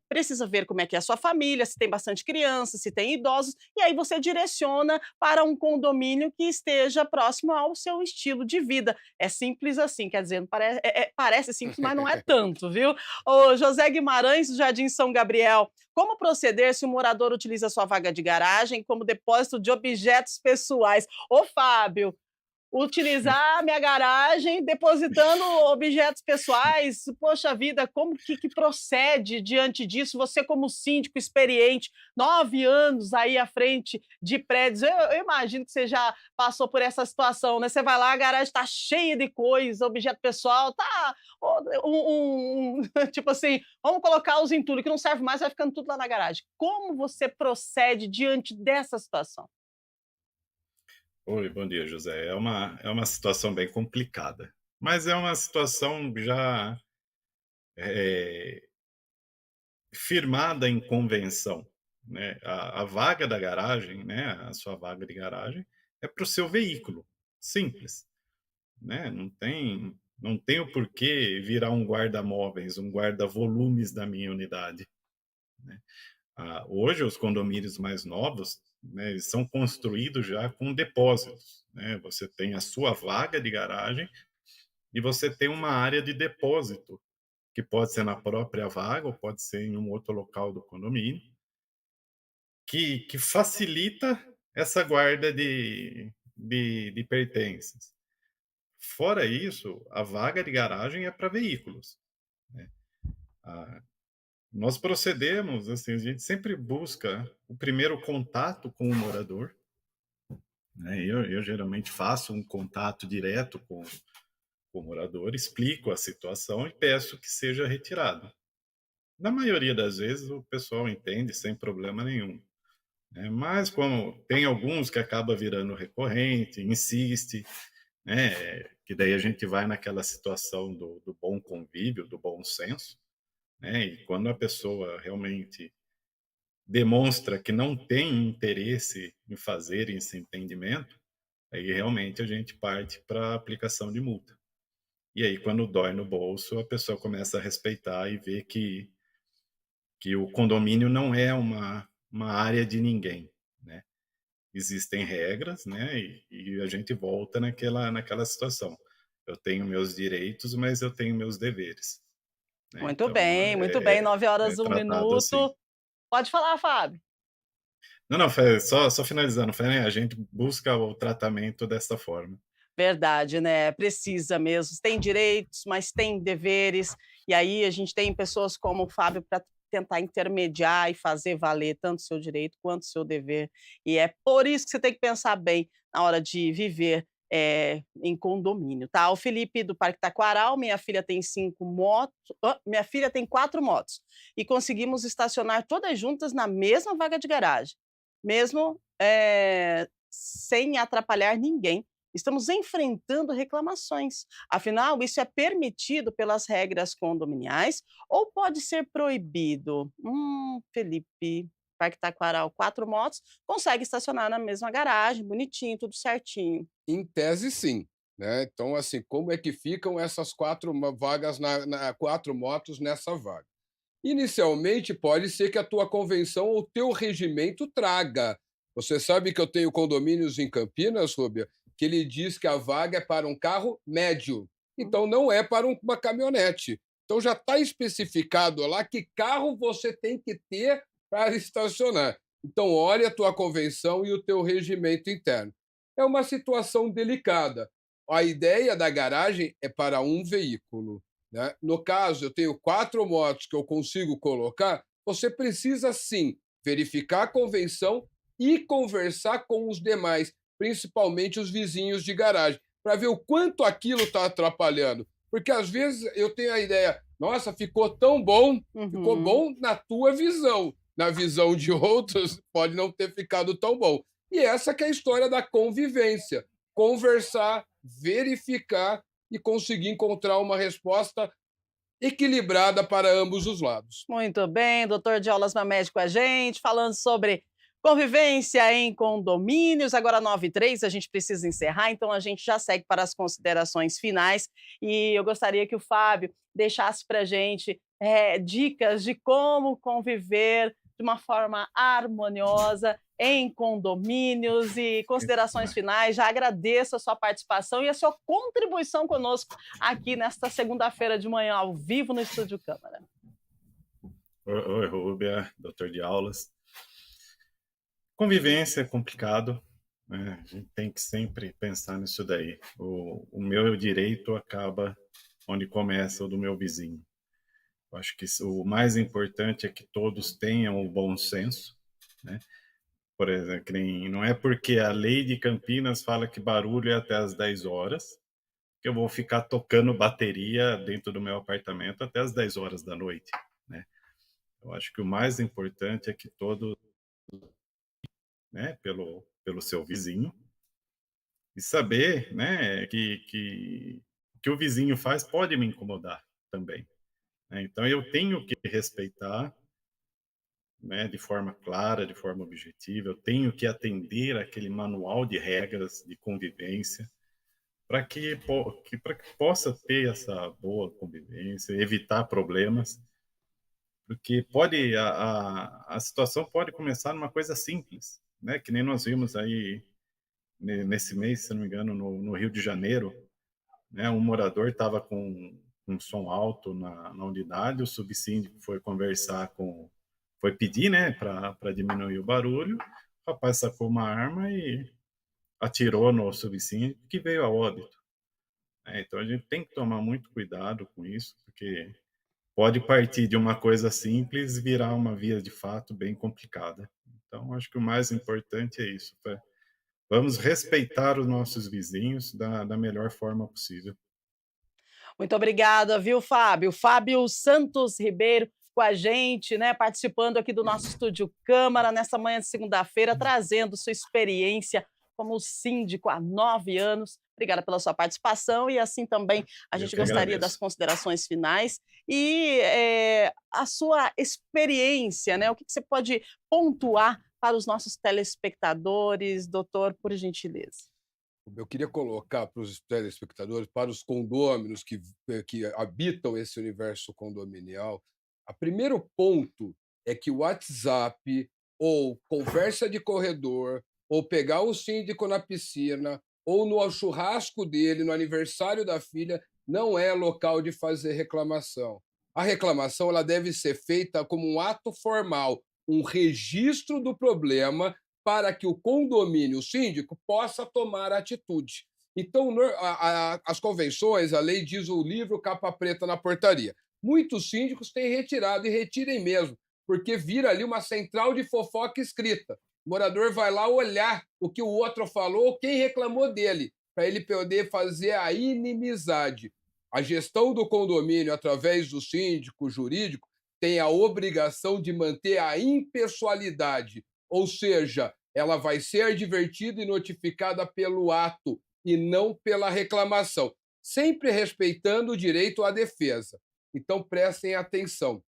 precisa ver como é que é a sua família, se tem bastante criança, se tem idosos, e aí você direciona para um condomínio que esteja próximo ao seu estilo de vida. É simples assim, quer dizer, não parece simples, mas não é tanto, viu? O José Guimarães, do Jardim São Gabriel, como proceder se o morador utiliza sua vaga de garagem como depósito de objetos pessoais? Ô, Fábio, utilizar a minha garagem depositando objetos pessoais, poxa vida, como que procede diante disso? Você como síndico experiente, 9 anos aí à frente de prédios, eu imagino que você já passou por essa situação, né, você vai lá, a garagem está cheia de coisa, objeto pessoal, tá tipo assim, vamos colocar os entulhos que não serve mais, vai ficando tudo lá na garagem. Como você procede diante dessa situação? Oi, bom dia, José. É uma situação bem complicada, mas é uma situação já eh, firmada em convenção, né? A vaga da garagem, né? A sua vaga de garagem é para o seu veículo, simples, né? Não tem o porquê virar um guarda-móveis, um guarda-volumes da minha unidade, né? Hoje, os condomínios mais novos, né, eles são construídos já com depósitos, né? Você tem a sua vaga de garagem e você tem uma área de depósito, que pode ser na própria vaga ou pode ser em um outro local do condomínio, que facilita essa guarda de pertences. Fora isso, a vaga de garagem é para veículos, né? Ah, Nós procedemos, assim, a gente sempre busca o primeiro contato com o morador, né? Eu geralmente faço um contato direto com o morador, explico a situação e peço que seja retirado. Na maioria das vezes o pessoal entende sem problema nenhum, né? Mas como tem alguns que acaba virando recorrente, insiste, né? Que daí a gente vai naquela situação do bom convívio, do bom senso, né? E quando a pessoa realmente demonstra que não tem interesse em fazer esse entendimento, aí realmente a gente parte para a aplicação de multa. E aí, quando dói no bolso, a pessoa começa a respeitar e ver que o condomínio não é uma área de ninguém, né? Existem regras, né? E a gente volta naquela situação. Eu tenho meus direitos, mas eu tenho meus deveres, né? Então, Muito bem, 9 é horas, um tratado assim. minuto. Pode falar, Fábio. Não, não, Fé, só finalizando, Fé, né, a gente busca o tratamento dessa forma. Verdade, né, precisa mesmo. Tem direitos, mas tem deveres, e aí a gente tem pessoas como o Fábio para tentar intermediar e fazer valer tanto o seu direito quanto o seu dever. E é por isso que você tem que pensar bem na hora de viver, em condomínio, tá. O Felipe do Parque Taquaral: "Minha filha tem 5 motos minha filha tem 4 motos, e conseguimos estacionar todas juntas na mesma vaga de garagem, mesmo, sem atrapalhar ninguém. Estamos enfrentando reclamações. Afinal, isso é permitido pelas regras condominiais ou pode ser proibido?" Felipe, Parque Taquaral, 4 motos, consegue estacionar na mesma garagem, bonitinho, tudo certinho. Em tese, sim, né. Então, assim, como é que ficam essas 4 vagas 4 motos nessa vaga? Inicialmente, pode ser que a tua convenção ou o teu regimento traga. Você sabe que eu tenho condomínios em Campinas, Rúbia, que ele diz que a vaga é para um carro médio, Hum. então não é para uma caminhonete. Então já está especificado lá que carro você tem que ter para estacionar. Então olha a tua convenção e o teu regimento interno. É uma situação delicada. A ideia da garagem é para um veículo, né? No caso, eu tenho 4 motos que eu consigo colocar, você precisa sim verificar a convenção e conversar com os demais, principalmente os vizinhos de garagem, para ver o quanto aquilo está atrapalhando. Porque às vezes eu tenho a ideia, nossa, ficou Uhum. bom na tua visão. Na visão de outros, pode não ter ficado tão bom. E essa que é a história da convivência. Conversar, verificar e conseguir encontrar uma resposta equilibrada para ambos os lados. Muito bem, doutor de aulas Mamed com a gente, falando sobre convivência em condomínios. Agora 9h03, a gente precisa encerrar, então a gente já segue para as considerações finais. E eu gostaria que o Fábio deixasse para a gente dicas de como conviver de uma forma harmoniosa em condomínios e considerações finais. Já agradeço a sua participação e a sua contribuição conosco aqui nesta segunda-feira de manhã, ao vivo no Estúdio Câmara. Oi, Rúbia, doutor de aulas. Convivência é complicado, né? A gente tem que sempre pensar nisso daí. O meu direito acaba onde começa o do meu vizinho. Eu acho que o mais importante é que todos tenham o bom senso, né? Por exemplo, não é porque a lei de Campinas fala que barulho é até às 10 horas que eu vou ficar tocando bateria dentro do meu apartamento até às 10 horas da noite, né? Eu acho que o mais importante é que todos, né, pelo seu vizinho, e saber, né, que o que o vizinho faz pode me incomodar também, né? Então eu tenho que respeitar, né, de forma clara, de forma objetiva, eu tenho que atender aquele manual de regras de convivência para que possa ter essa boa convivência, evitar problemas, porque a situação pode começar numa coisa simples, né, que nem nós vimos aí nesse mês, se não me engano, no Rio de Janeiro, né, um morador estava com um som alto na unidade, o subsíndico foi pedir, né, para diminuir o barulho, o rapaz sacou uma arma e atirou no subsíndico, que veio a óbito. Então a gente tem que tomar muito cuidado com isso, porque pode partir de uma coisa simples e virar uma via de fato bem complicada. Então acho que o mais importante é isso, vamos respeitar os nossos vizinhos da melhor forma possível. Muito obrigada, viu, Fábio? Fábio Santos Ribeiro com a gente, né, participando aqui do nosso Estúdio Câmara nessa manhã de segunda-feira, trazendo sua experiência como síndico há 9 anos. Obrigada pela sua participação e assim também a Eu gente que gostaria das agradeço. considerações finais e a sua experiência, né? O que você pode pontuar para os nossos telespectadores, doutor, por gentileza? Eu queria colocar para os telespectadores, para os condôminos que habitam esse universo condominial, o primeiro ponto é que o WhatsApp, ou conversa de corredor, ou pegar o síndico na piscina, ou no churrasco dele, no aniversário da filha, não é local de fazer reclamação. A reclamação ela deve ser feita como um ato formal, um registro do problema para que o condomínio, o síndico, possa tomar atitude. Então, as convenções, a lei diz o livro capa preta na portaria. Muitos síndicos têm retirado, e retirem mesmo, porque vira ali uma central de fofoca escrita. O morador vai lá olhar o que o outro falou, quem reclamou dele, para ele poder fazer a inimizade. A gestão do condomínio, através do síndico jurídico, tem a obrigação de manter a impessoalidade, ou seja, ela vai ser advertida e notificada pelo ato e não pela reclamação, sempre respeitando o direito à defesa. Então, prestem atenção.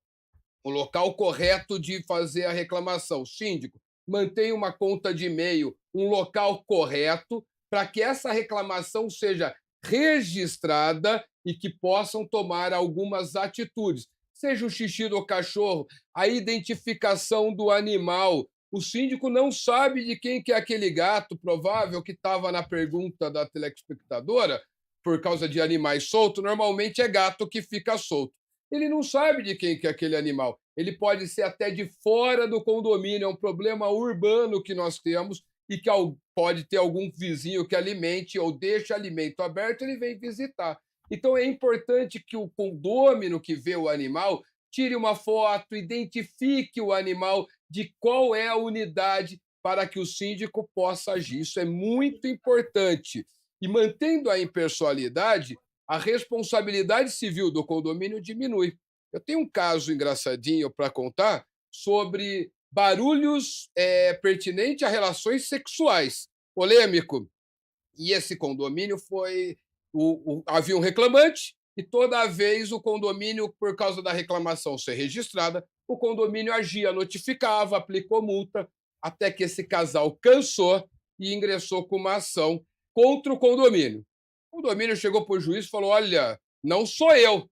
O local correto de fazer a reclamação, síndico, mantenha uma conta de e-mail, um local correto, para que essa reclamação seja registrada e que possam tomar algumas atitudes. Seja o xixi do cachorro, a identificação do animal. O síndico não sabe de quem que é aquele gato, provável que estava na pergunta da telespectadora, por causa de animais soltos, normalmente é gato que fica solto. Ele não sabe de quem que é aquele animal. Ele pode ser até de fora do condomínio, é um problema urbano que nós temos e que pode ter algum vizinho que alimente ou deixa alimento aberto, ele vem visitar. Então é importante que o condômino que vê o animal tire uma foto, identifique o animal, de qual é a unidade para que o síndico possa agir. Isso é muito importante. E mantendo a impessoalidade, a responsabilidade civil do condomínio diminui. Eu tenho um caso engraçadinho para contar sobre barulhos pertinentes a relações sexuais. Polêmico. E esse condomínio foi havia um reclamante e toda vez o condomínio, por causa da reclamação ser registrada, o condomínio agia, notificava, aplicou multa, até que esse casal cansou e ingressou com uma ação contra o condomínio. O condomínio chegou para o juiz e falou: olha, não sou eu,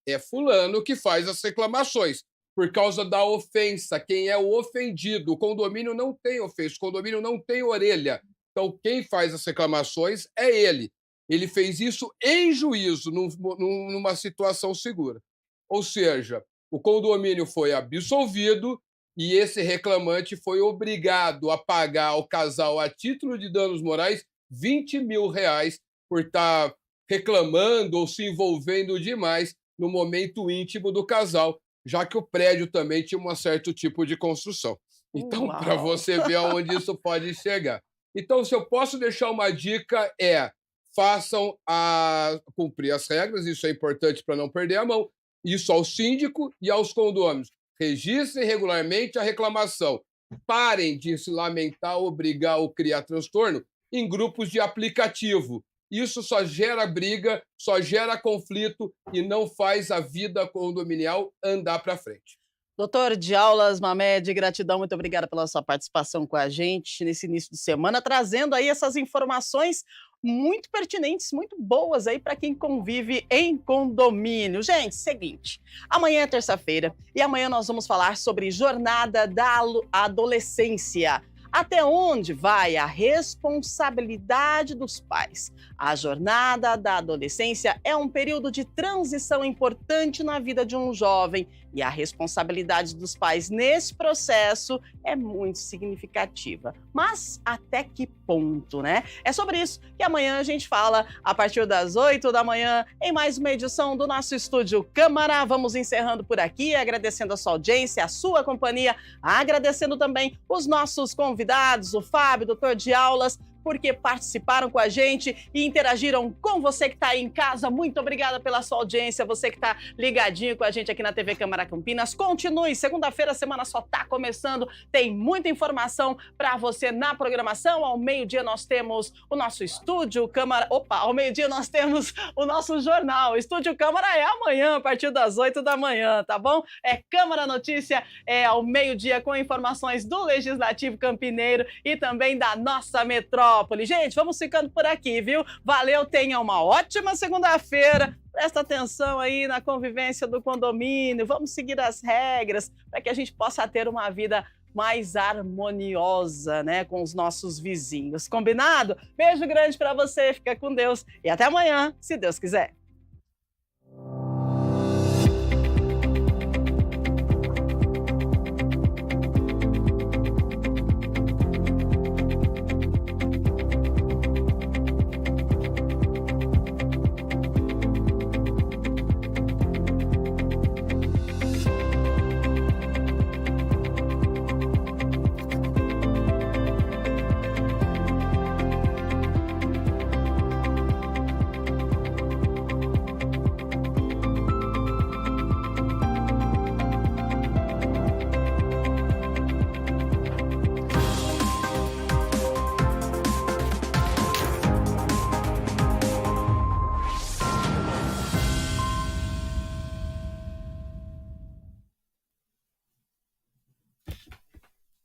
é fulano que faz as reclamações. Por causa da ofensa, quem é o ofendido? O condomínio não tem ofensa, o condomínio não tem orelha. Então, quem faz as reclamações é ele. Ele fez isso em juízo, numa situação segura. Ou seja, o condomínio foi absolvido e esse reclamante foi obrigado a pagar ao casal, a título de danos morais, R$20 mil por estar reclamando ou se envolvendo demais no momento íntimo do casal, já que o prédio também tinha um certo tipo de construção. Então, para você ver aonde isso pode chegar. Então, se eu posso deixar uma dica, façam cumprir as regras, isso é importante para não perder a mão, isso ao síndico e aos condôminos. Registrem regularmente a reclamação. Parem de se lamentar, obrigar ou criar transtorno em grupos de aplicativo. Isso só gera briga, só gera conflito e não faz a vida condominial andar para frente. Doutor de Aulas Mamed, gratidão, muito obrigada pela sua participação com a gente nesse início de semana, trazendo aí essas informações muito pertinentes, muito boas aí para quem convive em condomínio. Gente, seguinte, amanhã é terça-feira e amanhã nós vamos falar sobre jornada da adolescência. Até onde vai a responsabilidade dos pais? A jornada da adolescência é um período de transição importante na vida de um jovem e a responsabilidade dos pais nesse processo é muito significativa. Mas até que ponto, né? É sobre isso que amanhã a gente fala a partir das 8 da manhã em mais uma edição do nosso Estúdio Câmara. Vamos encerrando por aqui, agradecendo a sua audiência, a sua companhia, agradecendo também os nossos convidados, o Fábio, doutor de Aulas, porque participaram com a gente e interagiram com você que está aí em casa. Muito obrigada pela sua audiência, você que está ligadinho com a gente aqui na TV Câmara Campinas. Continue, segunda-feira a semana só está começando, tem muita informação para você na programação. Ao meio-dia nós temos o nosso Estúdio Câmara... ao meio-dia nós temos o nosso jornal. O Estúdio Câmara é amanhã, a partir das 8 da manhã, tá bom? É Câmara Notícia, ao meio-dia com informações do Legislativo Campineiro e também da nossa metrópole. Gente, vamos ficando por aqui, viu? Valeu, tenha uma ótima segunda-feira. Presta atenção aí na convivência do condomínio. Vamos seguir as regras para que a gente possa ter uma vida mais harmoniosa, né, com os nossos vizinhos. Combinado? Beijo grande para você, fica com Deus e até amanhã, se Deus quiser.